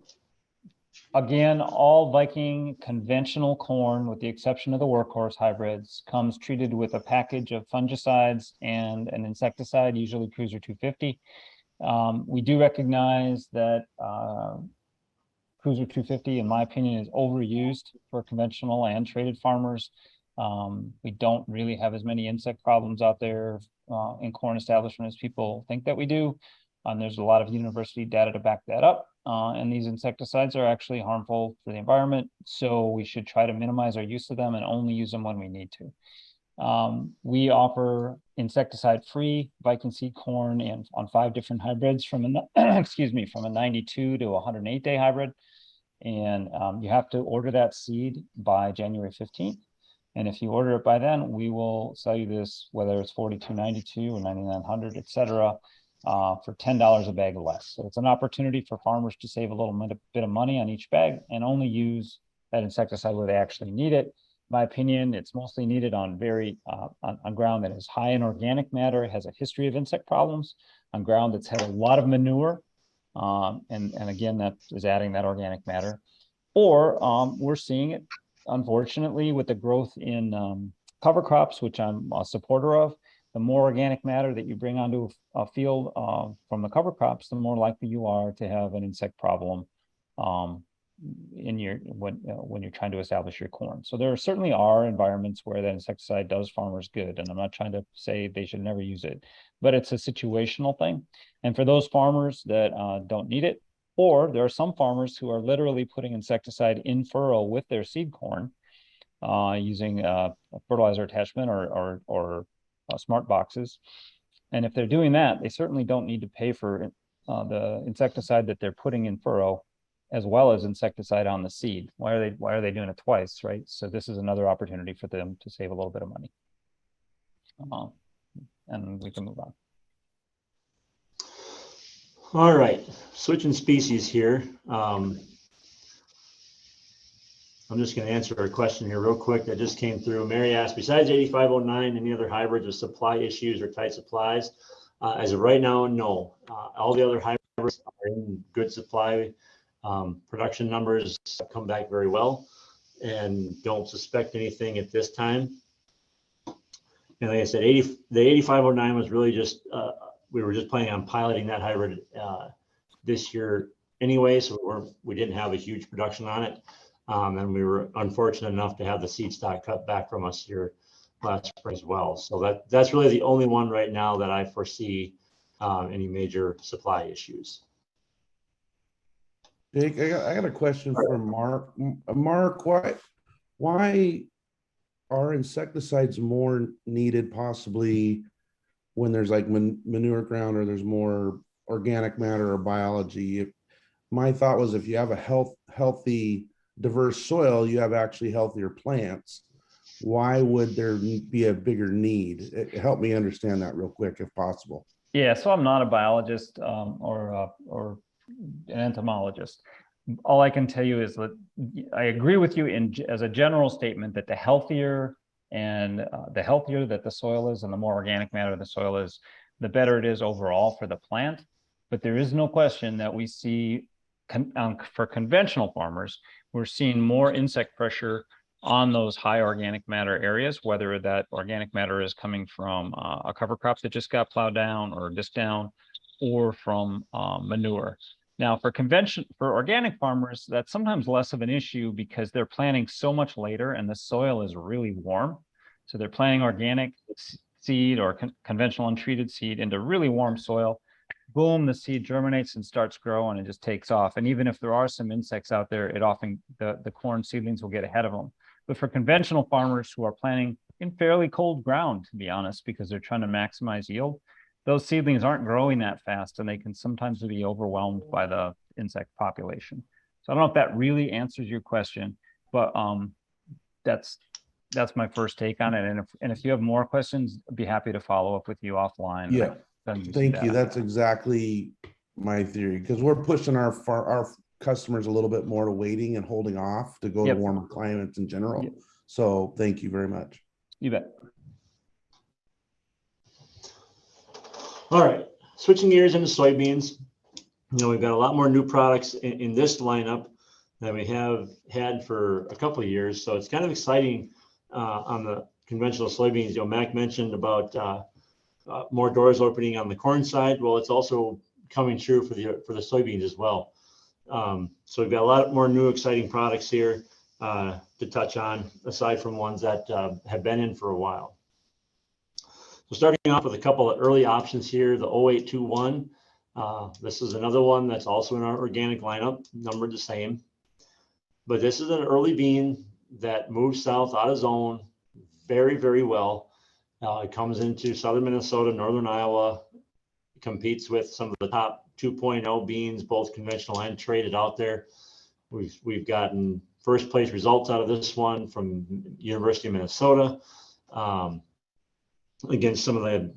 Speaker 2: again, all Viking conventional corn, with the exception of the workhorse hybrids, comes treated with a package of fungicides and an insecticide, usually Cruiser 250. We do recognize that Cruiser 250, in my opinion, is overused for conventional and traded farmers. We don't really have as many insect problems out there in corn establishment as people think that we do. There's a lot of university data to back that up. And these insecticides are actually harmful for the environment. So we should try to minimize our use of them and only use them when we need to. We offer insecticide-free Viking seed corn on 5 different hybrids from a, from a 92 to 108 day hybrid. And you have to order that seed by January 15th. And if you order it by then, we will sell you this, whether it's $42.92 or $9,900, et cetera, for $10 a bag or less. So it's an opportunity for farmers to save a little bit of money on each bag and only use that insecticide where they actually need it. In my opinion, it's mostly needed on on ground that is high in organic matter, has a history of insect problems, on ground that's had a lot of manure. And again, that is adding that organic matter. Or we're seeing it, unfortunately, with the growth in cover crops, which I'm a supporter of. The more organic matter that you bring onto a field from the cover crops, the more likely you are to have an insect problem when you're trying to establish your corn. So there certainly are environments where that insecticide does farmers good, and I'm not trying to say they should never use it, but it's a situational thing. And for those farmers that don't need it, or there are some farmers who are literally putting insecticide in furrow with their seed corn using a fertilizer attachment or smart boxes. And if they're doing that, they certainly don't need to pay for the insecticide that they're putting in furrow as well as insecticide on the seed. Why are they doing it twice, right? So this is another opportunity for them to save a little bit of money. And we can move on.
Speaker 1: All right, switching species here. I'm just going to answer a question here real quick that just came through. Mary asked, besides 8509, any other hybrids with supply issues or tight supplies? As of right now, no. All the other hybrids are in good supply. Production numbers have come back very well and don't suspect anything at this time. And like I said, the 8509 was really just, we were just planning on piloting that hybrid this year anyway, so we didn't have a huge production on it. And we were unfortunate enough to have the seed stock cut back from us here last spring as well. So that's really the only one right now that I foresee any major supply issues.
Speaker 3: Jake, I got a question for Mark. Mark, why are insecticides more needed possibly when there's like manure ground or there's more organic matter or biology? My thought was if you have a healthy, diverse soil, you have actually healthier plants. Why would there be a bigger need? Help me understand that real quick, if possible.
Speaker 2: Yeah, so I'm not a biologist or an entomologist. All I can tell you is that I agree with you as a general statement that the healthier that the soil is and the more organic matter the soil is, the better it is overall for the plant. But there is no question that we see for conventional farmers, we're seeing more insect pressure on those high organic matter areas, whether that organic matter is coming from a cover crop that just got plowed down or disc down, or from manure. Now, for organic farmers, that's sometimes less of an issue because they're planting so much later and the soil is really warm. So they're planting organic seed or conventional untreated seed into really warm soil. Boom, the seed germinates and starts growing and just takes off. And even if there are some insects out there, it often, the corn seedlings will get ahead of them. But for conventional farmers who are planting in fairly cold ground, to be honest, because they're trying to maximize yield, those seedlings aren't growing that fast and they can sometimes be overwhelmed by the insect population. So I don't know if that really answers your question, but that's my first take on it. And if you have more questions, I'd be happy to follow up with you offline.
Speaker 3: Yeah, thank you. That's exactly my theory, because we're pushing our customers a little bit more to waiting and holding off to go to warmer climates in general. So thank you very much.
Speaker 2: You bet.
Speaker 1: All right, switching gears into soybeans. We've got a lot more new products in this lineup than we have had for a couple of years. So it's kind of exciting on the conventional soybeans. Mac mentioned about more doors opening on the corn side. Well, it's also coming true for the soybeans as well. So we've got a lot more new exciting products here to touch on, aside from ones that have been in for a while. So starting off with a couple of early options here, the 0821. This is another one that's also in our organic lineup, numbered the same. But this is an early bean that moves south out of zone very, very well. It comes into southern Minnesota, northern Iowa, competes with some of the top 2.0 beans, both conventional and traded out there. We've gotten first place results out of this one from University of Minnesota against some of the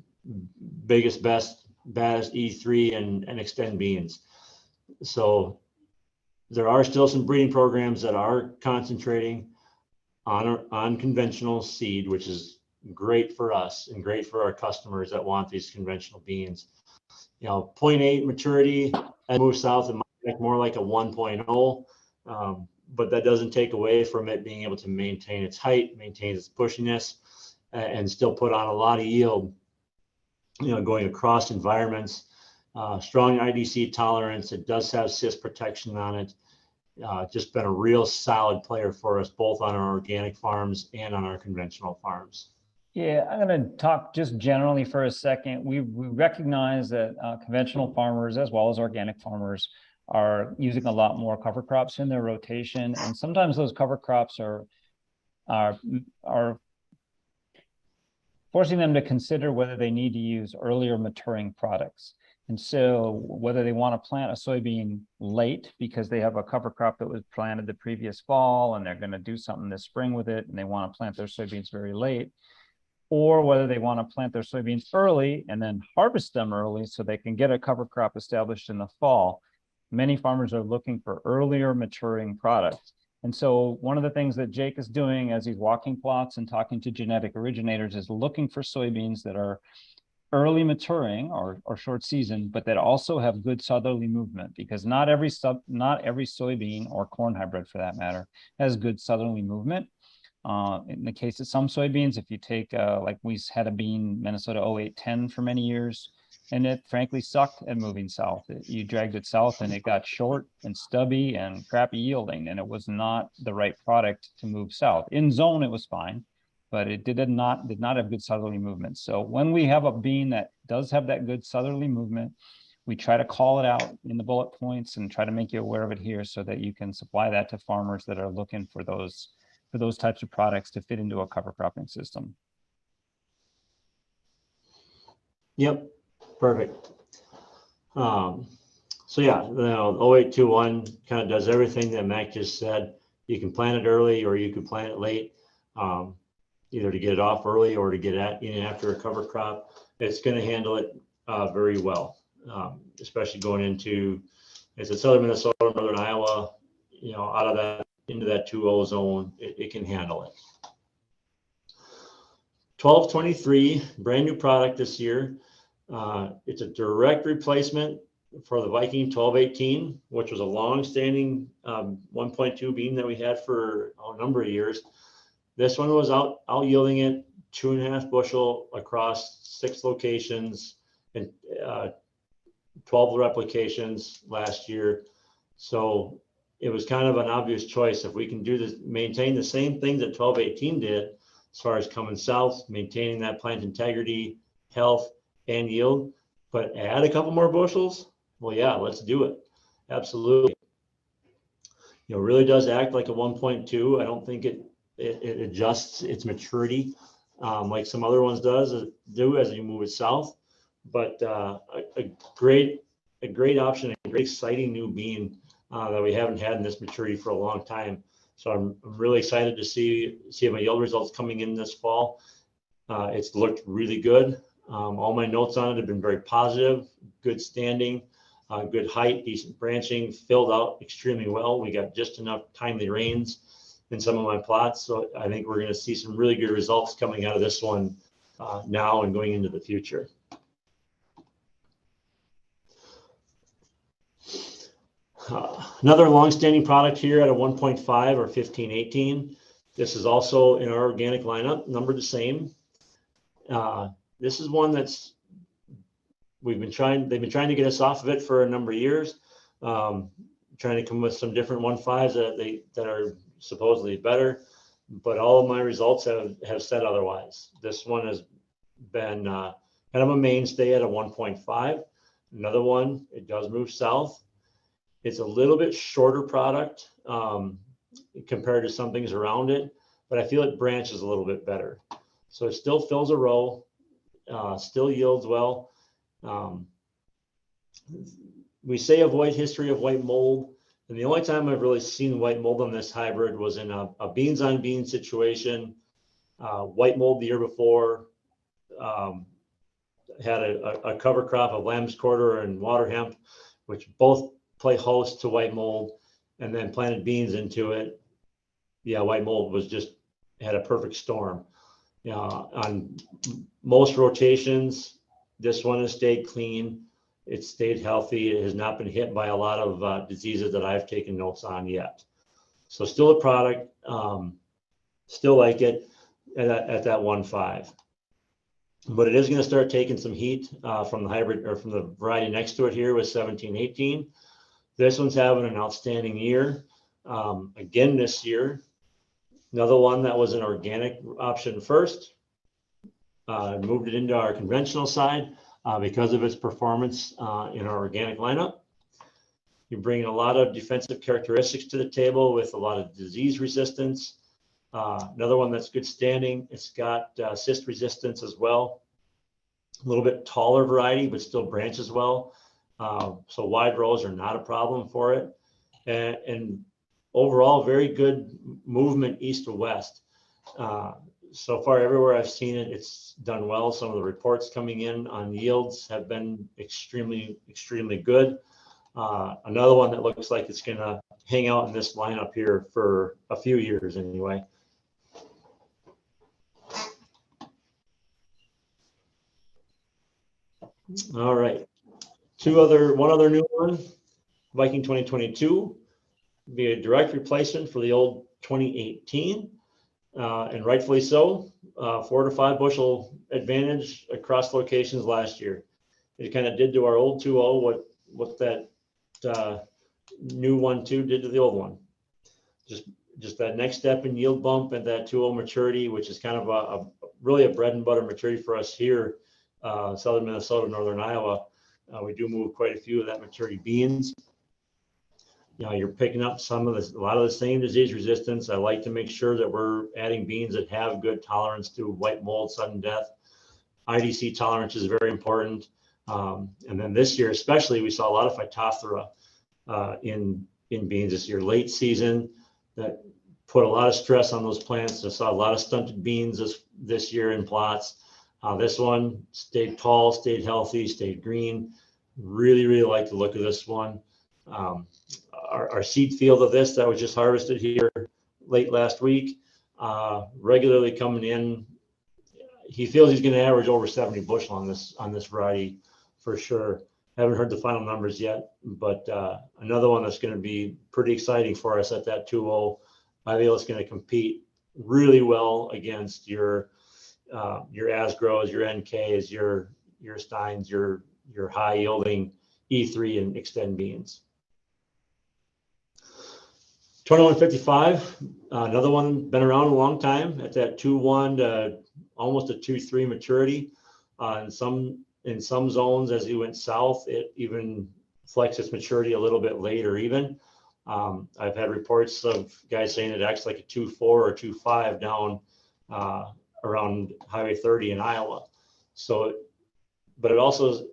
Speaker 1: biggest, baddest E3 and Extend beans. So there are still some breeding programs that are concentrating on conventional seed, which is great for us and great for our customers that want these conventional beans. 0.8 maturity and move south, it might look more like a 1.0, but that doesn't take away from it being able to maintain its height, maintain its pushiness, and still put on a lot of yield, going across environments. Strong IDC tolerance. It does have cyst protection on it. Just been a real solid player for us, both on our organic farms and on our conventional farms.
Speaker 2: Yeah, I'm going to talk just generally for a second. We recognize that conventional farmers, as well as organic farmers, are using a lot more cover crops in their rotation, and sometimes those cover crops are forcing them to consider whether they need to use earlier maturing products. And so whether they want to plant a soybean late because they have a cover crop that was planted the previous fall and they're going to do something this spring with it and they want to plant their soybeans very late, or whether they want to plant their soybeans early and then harvest them early so they can get a cover crop established in the fall. Many farmers are looking for earlier maturing products. And so one of the things that Jake is doing as he's walking plots and talking to genetic originators is looking for soybeans that are early maturing or short season, but that also have good southerly movement, because not every soybean or corn hybrid for that matter has good southerly movement. In the case of some soybeans, if you take like we had a bean Minnesota 0810 for many years, and it frankly sucked at moving south. You dragged it south and it got short and stubby and crappy yielding, and it was not the right product to move south. In zone, it was fine, but it did not have good southerly movement. So when we have a bean that does have that good southerly movement, we try to call it out in the bullet points and try to make you aware of it here so that you can supply that to farmers that are looking for those types of products to fit into a cover cropping system.
Speaker 1: Yep, perfect. So yeah, the 0821 kind of does everything that Mac just said. You can plant it early or you can plant it late, either to get it off early or to get in after a cover crop. It's going to handle it very well, especially going into, it's a southern Minnesota, northern Iowa, out of that into that 2.0 zone, it can handle it. 1223, brand new product this year. It's a direct replacement for the Viking 1218, which was a long-standing 1.2 bean that we had for a number of years. This one was out yielding it 2.5 bushel across 6 locations and 12 replications last year. So it was kind of an obvious choice. If we can do this, maintain the same thing that 1218 did, as far as coming south, maintaining that plant integrity, health, and yield, but add a couple more bushels, well, yeah, let's do it. Absolutely. You know, really does act like a 1.2. I don't think it adjusts its maturity like some other ones do as you move it south. But a great option, a great exciting new bean that we haven't had in this maturity for a long time. So I'm really excited to see my yield results coming in this fall. It's looked really good. All my notes on it have been very positive, good standing, good height, decent branching, filled out extremely well. We got just enough timely rains in some of my plots. So I think we're going to see some really good results coming out of this one now and going into the future. Another long-standing product here at a 1.5 or 1518. This is also in our organic lineup, numbered the same. This is one that's they've been trying to get us off of it for a number of years, trying to come with some different 1.5s that are supposedly better, but all of my results have said otherwise. This one has been kind of a mainstay at a 1.5. Another one, it does move south. It's a little bit shorter product compared to some things around it, but I feel it branches a little bit better. So it still fills a row, still yields well. We say avoid history of white mold, and the only time I've really seen white mold on this hybrid was in a beans on beans situation. White mold the year before, had a cover crop of lamb's quarter and water hemp, which both play host to white mold, and then planted beans into it. Yeah, white mold was had a perfect storm. On most rotations, this one has stayed clean. It's stayed healthy. It has not been hit by a lot of diseases that I've taken notes on yet. So still a product, still like it at that 1.5. But it is going to start taking some heat from the hybrid or from the variety next to it here with 1718. This one's having an outstanding year. Again this year, another one that was an organic option first, moved it into our conventional side because of its performance in our organic lineup. You're bringing a lot of defensive characteristics to the table with a lot of disease resistance. Another one that's good standing. It's got cyst resistance as well. A little bit taller variety, but still branches well. So wide rows are not a problem for it. And overall, very good movement east to west. So far, everywhere I've seen it, it's done well. Some of the reports coming in on yields have been extremely, extremely good. Another one that looks like it's going to hang out in this lineup here for a few years anyway. All right. One other new one, Viking 2022, be a direct replacement for the old 2018, and rightfully so. 4 to 5 bushel advantage across locations last year. It kind of did to our old 2.0 what that new 1.2 did to the old one. Just that next step in yield bump and that 2.0 maturity, which is kind of really a bread and butter maturity for us here, southern Minnesota, northern Iowa. We do move quite a few of that maturity beans. You're picking up a lot of the same disease resistance. I like to make sure that we're adding beans that have good tolerance to white mold, sudden death. IDC tolerance is very important. And then this year, especially, we saw a lot of Phytophthora in beans this year, late season, that put a lot of stress on those plants. I saw a lot of stunted beans this year in plots. This one stayed tall, stayed healthy, stayed green. Really, really like the look of this one. Our seed field of this that was just harvested here late last week, regularly coming in. He feels he's going to average over 70 bushel on this variety for sure. Haven't heard the final numbers yet, but another one that's going to be pretty exciting for us at that 2.0. I feel it's going to compete really well against your Asgrows, your NKs, your Steins, your high yielding E3 and Extend beans. 2155, another one been around a long time at that 2.1 to almost a 2.3 maturity. In some zones, as you went south, it even flexed its maturity a little bit later even. I've had reports of guys saying it acts like a 2.4 or 2.5 down around Highway 30 in Iowa. So, but it also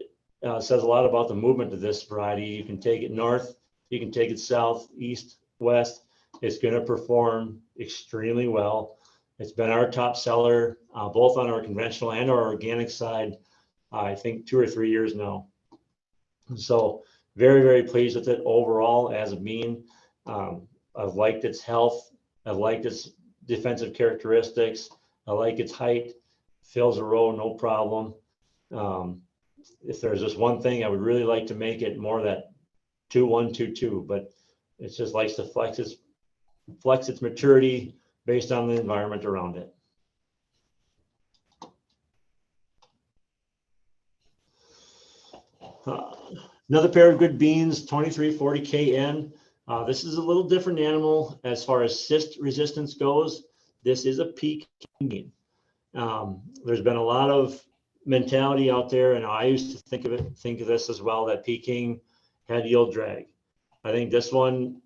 Speaker 1: says a lot about the movement of this variety. You can take it north, you can take it south, east, west. It's going to perform extremely well. It's been our top seller, both on our conventional and our organic side, I think 2 or 3 years now. So very, very pleased with it overall as a bean. I've liked its health. I've liked its defensive characteristics. I like its height. Fills a row, no problem. If there's just one thing, I would really like to make it more that 2.1, 2.2, but it just likes to flex its maturity based on the environment around it. Another pair of good beans, 2340 KN. This is a little different animal as far as cyst resistance goes. This is a peak bean. There's been a lot of mentality out there, and I used to think of this as well, that Peking had yield drag. I think this one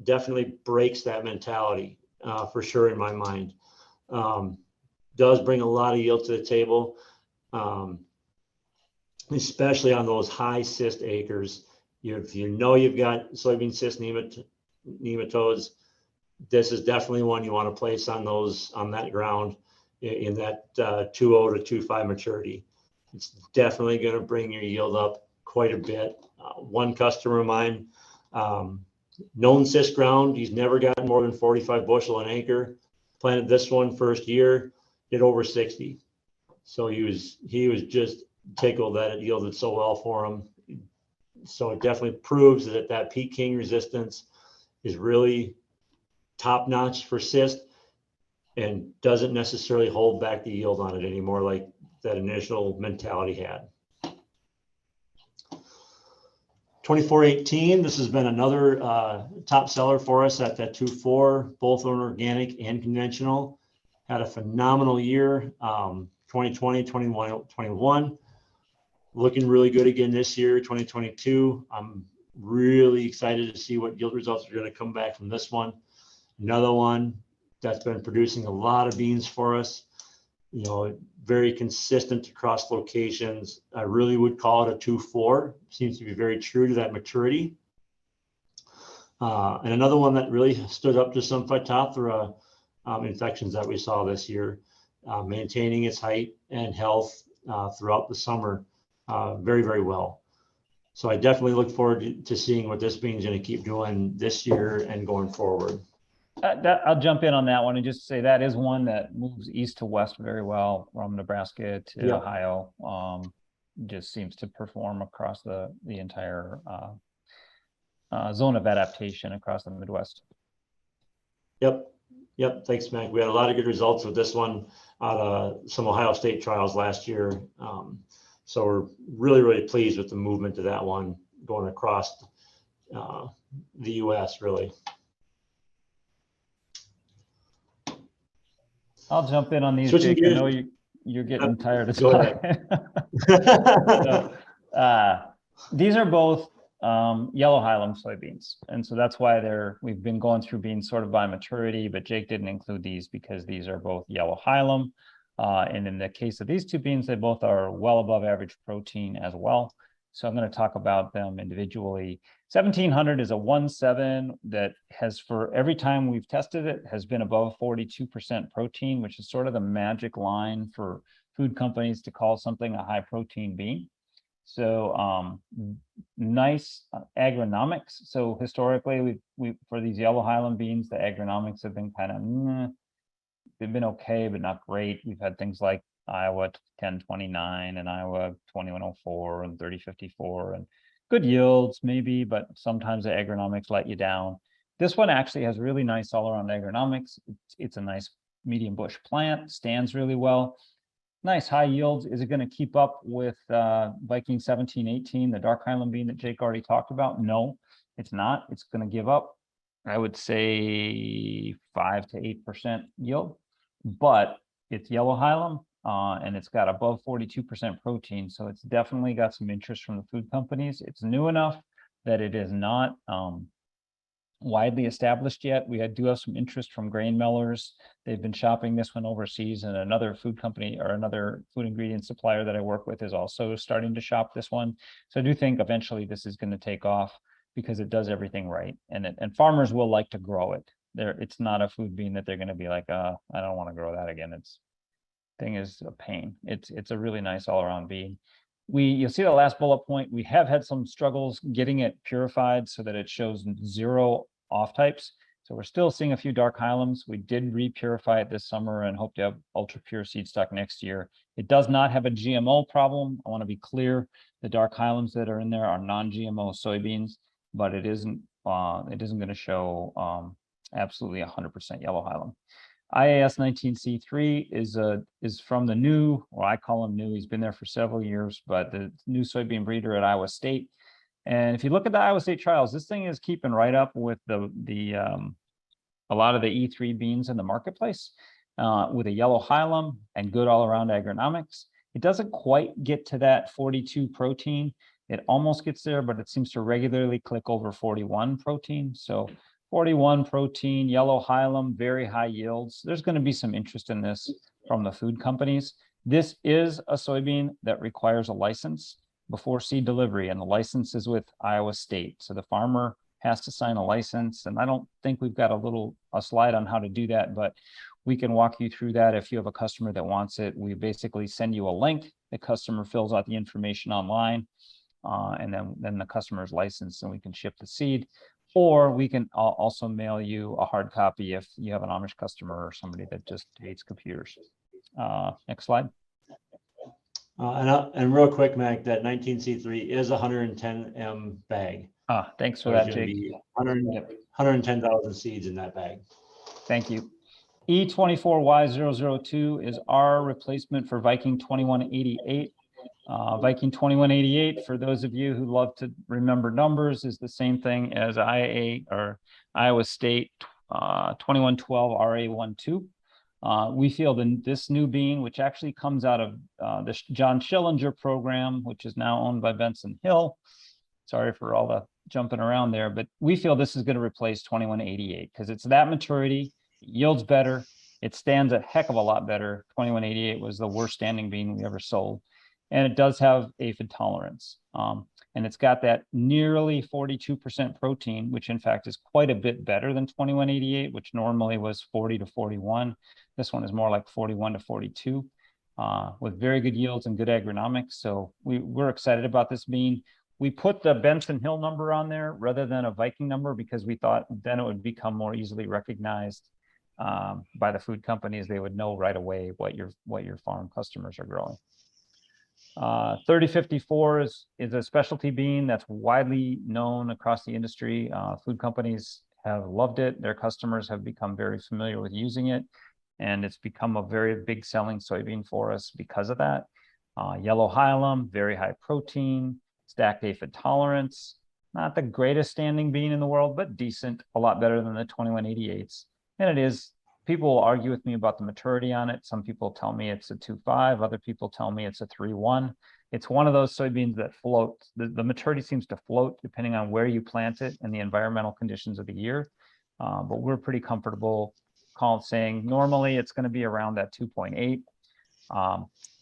Speaker 1: definitely breaks that mentality for sure in my mind. Does bring a lot of yield to the table, especially on those high cyst acres. If you know you've got soybean cyst nematodes, this is definitely one you want to place on that ground in that 2.0 to 2.5 maturity. It's definitely going to bring your yield up quite a bit. One customer of mine, known cyst ground, he's never gotten more than 45 bushel an acre. Planted this one first year, did over 60. So he was just tickled that it yielded so well for him. So it definitely proves that Peking resistance is really top notch for cyst and doesn't necessarily hold back the yield on it anymore like that initial mentality had. 2418, this has been another top seller for us at that 2.4, both on organic and conventional. Had a phenomenal year, 2020, 21. Looking really good again this year, 2022. I'm really excited to see what yield results are going to come back from this one. Another one that's been producing a lot of beans for us, very consistent across locations. I really would call it a 2.4. Seems to be very true to that maturity. And another one that really stood up to some Phytophthora infections that we saw this year, maintaining its height and health throughout the summer very, very well. So I definitely look forward to seeing what this bean is going to keep doing this year and going forward.
Speaker 2: I'll jump in on that one and just say that is one that moves east to west very well from Nebraska to Ohio. Just seems to perform across the entire zone of adaptation across the Midwest.
Speaker 1: Yep. Thanks, Mac. We had a lot of good results with this one out of some Ohio State trials last year. So we're really, really pleased with the movement of that one going across the U.S. really.
Speaker 2: I'll jump in on these, Jake. I know you're getting tired of talking. So, these are both yellow hilum soybeans, and so that's why we've been going through beans sort of by maturity, but Jake didn't include these because these are both yellow hilum. And in the case of these two beans, they both are well above average protein as well. So I'm going to talk about them individually. 1700 is a 1.7 that has, for every time we've tested it, has been above 42% protein, which is sort of the magic line for food companies to call something a high protein bean. So nice agronomics. So historically, we for these yellow hilum beans, the agronomics have been kind of they've been okay, but not great. We've had things like Iowa 1029 and Iowa 2104 and 3054 and good yields maybe, but sometimes the agronomics let you down. This one actually has really nice all around agronomics. It's a nice medium bush plant, stands really well. Nice high yields. Is it going to keep up with Viking 1718, the dark Highland bean that Jake already talked about? No, it's not. It's going to give up, I would say 5 to 8% yield, but it's yellow Highland and it's got above 42% protein. So it's definitely got some interest from the food companies. It's new enough that it is not widely established yet. We do have some interest from grain millers. They've been shopping this one overseas, and another food company or another food ingredient supplier that I work with is also starting to shop this one. So I do think eventually this is going to take off because it does everything right, and farmers will like to grow it. It's not a food bean that they're going to be like, I don't want to grow that again. Thing is a pain. It's a really nice all around bean. You'll see the last bullet point. We have had some struggles getting it purified so that it shows 0 off types. So we're still seeing a few dark Highlands. We did re-purify it this summer and hope to have ultra pure seed stock next year. It does not have a GMO problem. I want to be clear. The dark Highlands that are in there are non-GMO soybeans, but it isn't going to show absolutely 100% yellow Highland. IAS 19C3 is from the new, or I call him new, he's been there for several years, but the new soybean breeder at Iowa State. And if you look at the Iowa State trials, this thing is keeping right up with a lot of the E3 beans in the marketplace with a yellow hilum and good all around agronomics. It doesn't quite get to that 42 protein. It almost gets there, but it seems to regularly click over 41 protein. So 41 protein, yellow hilum, very high yields. There's going to be some interest in this from the food companies. This is a soybean that requires a license before seed delivery, and the license is with Iowa State. So the farmer has to sign a license, and I don't think we've got a slide on how to do that, but we can walk you through that if you have a customer that wants it. We basically send you a link. The customer fills out the information online, and then the customer's licensed, and we can ship the seed. Or we can also mail you a hard copy if you have an Amish customer or somebody that just hates computers. Next slide.
Speaker 1: And real quick, Mac, that 19C3 is 110 M bag.
Speaker 2: Thanks for
Speaker 1: So
Speaker 2: that,
Speaker 1: it's going to
Speaker 2: Jake.
Speaker 1: be 110,000 seeds in that bag.
Speaker 2: Thank you. E24Y002 is our replacement for Viking 2188. Viking 2188, for those of you who love to remember numbers, is the same thing as Iowa State 2112 RA12. We feel that this new bean, which actually comes out of the John Schillinger program, which is now owned by Benson Hill. Sorry for all the jumping around there, but we feel this is going to replace 2188 because it's that maturity, it yields better, it stands a heck of a lot better. 2188 was the worst standing bean we ever sold. And it does have aphid tolerance. And it's got that nearly 42% protein, which in fact is quite a bit better than 2188, which normally was 40 to 41. This one is more like 41 to 42 with very good yields and good agronomics. So we're excited about this bean. We put the Benson Hill number on there rather than a Viking number because we thought then it would become more easily recognized by the food companies. They would know right away what your farm customers are growing. 3054 is a specialty bean that's widely known across the industry. Food companies have loved it. Their customers have become very familiar with using it, and it's become a very big selling soybean for us because of that. Yellow hilum, very high protein, stacked aphid tolerance. Not the greatest standing bean in the world, but decent, a lot better than the 2188s. And it is. People will argue with me about the maturity on it. Some people tell me it's a 2.5. Other people tell me it's a 3.1. It's one of those soybeans that float. The maturity seems to float depending on where you plant it and the environmental conditions of the year. But we're pretty comfortable saying normally it's going to be around that 2.8.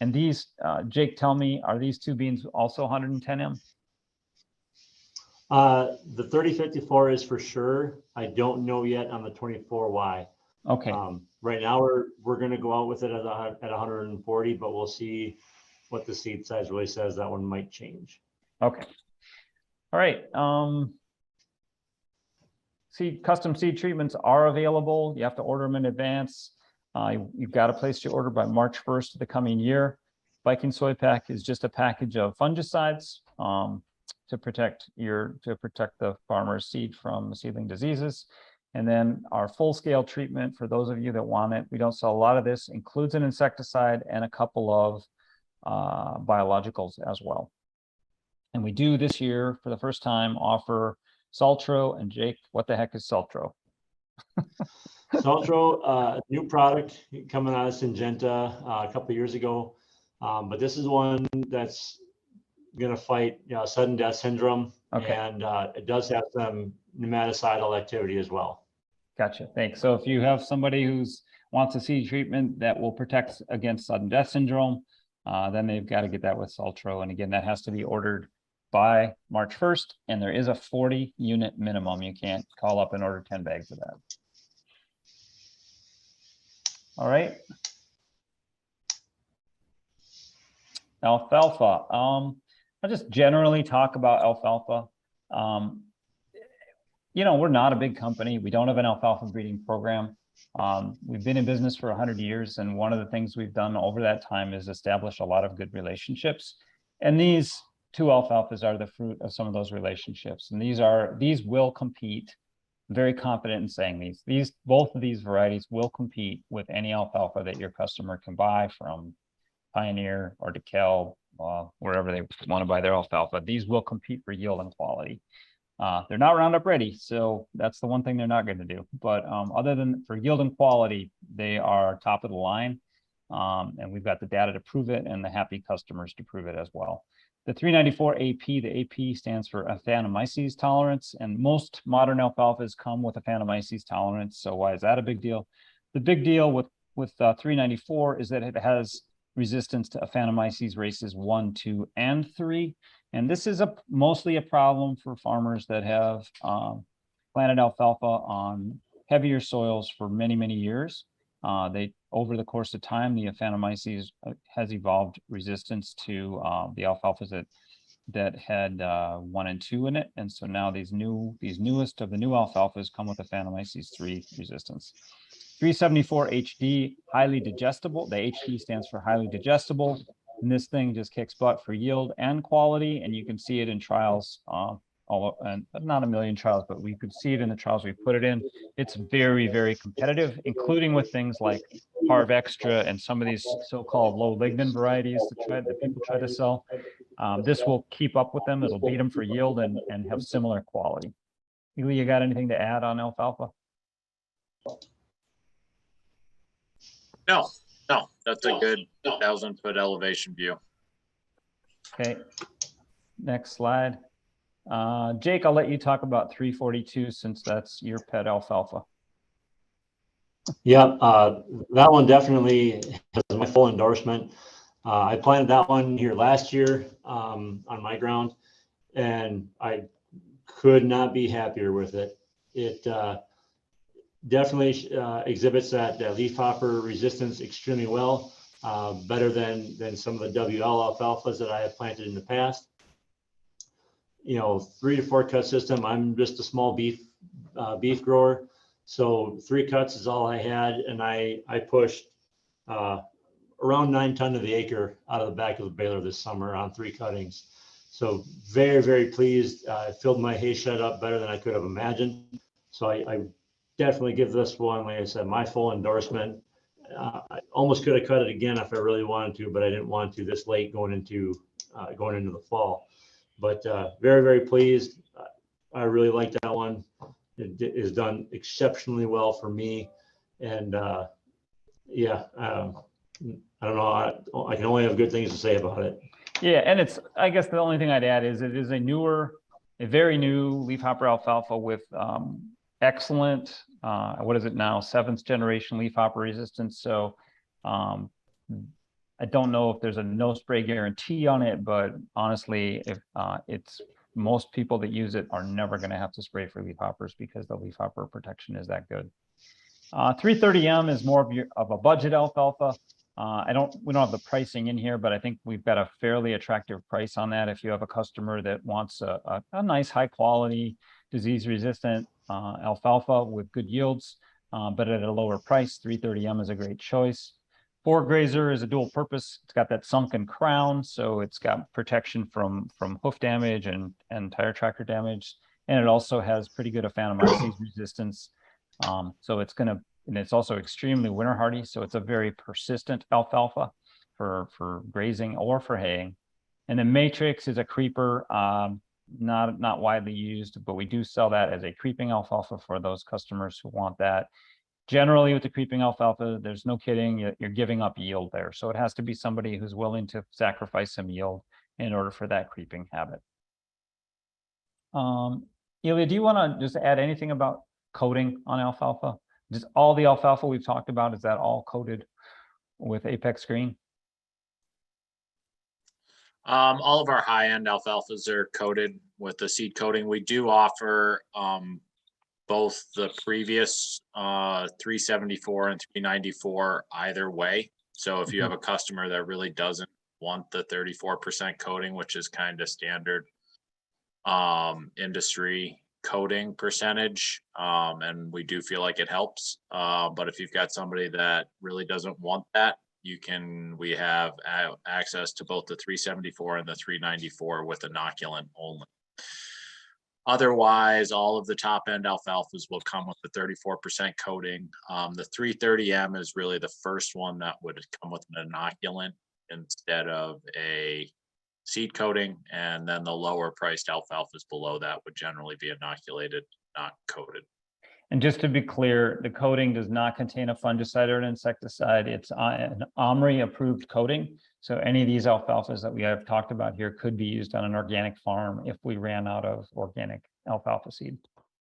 Speaker 2: And these, Jake, tell me, are these two beans also 110M?
Speaker 1: The 3054 is for sure. I don't know yet on the 24Y.
Speaker 2: Okay.
Speaker 1: Right now we're going to go out with it at 140, but we'll see what the seed size really says. That one might change.
Speaker 2: Okay. All right. Custom seed treatments are available. You have to order them in advance. You've got to place your order by March 1st of the coming year. Viking Soy Pack is just a package of fungicides to protect the farmer's seed from seedling diseases. And then our full-scale treatment, for those of you that want it, we don't sell a lot of this, includes an insecticide and a couple of biologicals as well. And we do this year, for the first time, offer Saltro. And Jake, what the heck is Saltro?
Speaker 1: Saltro, new product coming out of Syngenta a couple of years ago. But this is one that's going to fight sudden death syndrome.
Speaker 2: Okay.
Speaker 1: And it does have some nematicidal activity as well.
Speaker 2: Gotcha. Thanks. So if you have somebody who's wants a seed treatment that will protect against sudden death syndrome, then they've got to get that with Saltro. And again, that has to be ordered by March 1st. And there is a 40 unit minimum. You can't call up and order 10 bags of that. All right. Alfalfa. I'll just generally talk about alfalfa. We're not a big company. We don't have an alfalfa breeding program. We've been in business for 100 years. And one of the things we've done over that time is establish a lot of good relationships. And these two alfalfas are the fruit of some of those relationships. And these will compete. I'm very confident in saying both of these varieties will compete with any alfalfa that your customer can buy from Pioneer or DeKalb, wherever they want to buy their alfalfa. These will compete for yield and quality. They're not Roundup ready, so that's the one thing they're not going to do. But other than for yield and quality, they are top of the line. And we've got the data to prove it and the happy customers to prove it as well. The 394 AP, the AP stands for Aphanomyces tolerance, and most modern alfalfas come with Aphanomyces tolerance. So why is that a big deal? The big deal with 394 is that it has resistance to Aphanomyces races 1, 2, and 3. And this is mostly a problem for farmers that have planted alfalfa on heavier soils for many, many years. Over the course of time, the Aphanomyces has evolved resistance to the alfalfas that had 1 and 2 in it. And so now these newest of the new alfalfas come with Aphanomyces 3 resistance. 374 HD, highly digestible. The HD stands for highly digestible. And this thing just kicks butt for yield and quality. And you can see it in trials, and not a million trials, but we could see it in the trials we put it in. It's very, very competitive, including with things like Harv Extra and some of these so-called low lignin varieties that people try to sell. This will keep up with them. It'll beat them for yield and have similar quality. Ely, you got anything to add on alfalfa?
Speaker 5: No, that's a good 1,000-foot elevation view.
Speaker 2: Okay, next slide. Jake, I'll let you talk about 342 since that's your pet alfalfa.
Speaker 1: Yep, that one definitely has my full endorsement. I planted that one here last year on my ground, and I could not be happier with it. It definitely exhibits that leafhopper resistance extremely well, better than some of the WL alfalfas that I have planted in the past. 3 to 4 cut system. I'm just a small beef grower, so 3 cuts is all I had, and I pushed around 9 ton to the acre out of the back of the baler this summer on 3 cuttings. So very, very pleased. I filled my hay shed up better than I could have imagined. So I definitely give this one, like I said, my full endorsement. I almost could have cut it again if I really wanted to, but I didn't want to this late going into the fall. But very, very pleased. I really like that one. It is done exceptionally well for me. And yeah, I don't know. I can only have good things to say about it.
Speaker 2: Yeah, and I guess the only thing I'd add is it is a very new leafhopper alfalfa with excellent, what is it now, 7th generation leafhopper resistance. So I don't know if there's a no spray guarantee on it, but honestly, if most people that use it are never going to have to spray for leafhoppers because the leafhopper protection is that good. 330M is more of a budget alfalfa. We don't have the pricing in here, but I think we've got a fairly attractive price on that. If you have a customer that wants a nice high quality disease resistant alfalfa with good yields, but at a lower price. 330M is a great choice. 4Grazer is a dual purpose. It's got that sunken crown, so it's got protection from hoof damage and tire tracker damage, and it also has pretty good Aphanomyces resistance. So it's and it's also extremely winter hardy, so it's a very persistent alfalfa for grazing or for haying. And then Matrix is a creeper, not widely used, but we do sell that as a creeping alfalfa for those customers who want that. Generally, with the creeping alfalfa, there's no kidding, you're giving up yield there. So it has to be somebody who's willing to sacrifice some yield in order for that creeping habit. Ilya, do you want to just add anything about coating on alfalfa? Just all the alfalfa we've talked about, is that all coated with Apex Green?
Speaker 5: All of our high-end alfalfas are coated with the seed coating. We do offer both the previous 374 and 394 either way. So if you have a customer that really doesn't want the 34% coating, which is kind of standard industry coating percentage, and we do feel like it helps. But if you've got somebody that really doesn't want that, we have access to both the 374 and the 394 with inoculant only. Otherwise, all of the top end alfalfas will come with the 34% coating. The 330M is really the first one that would come with an inoculant instead of a seed coating. And then the lower priced alfalfas below that would generally be inoculated, not coated.
Speaker 2: And just to be clear, the coating does not contain a fungicide or an insecticide. It's an OMRI approved coating. So any of these alfalfas that we have talked about here could be used on an organic farm if we ran out of organic alfalfa seed.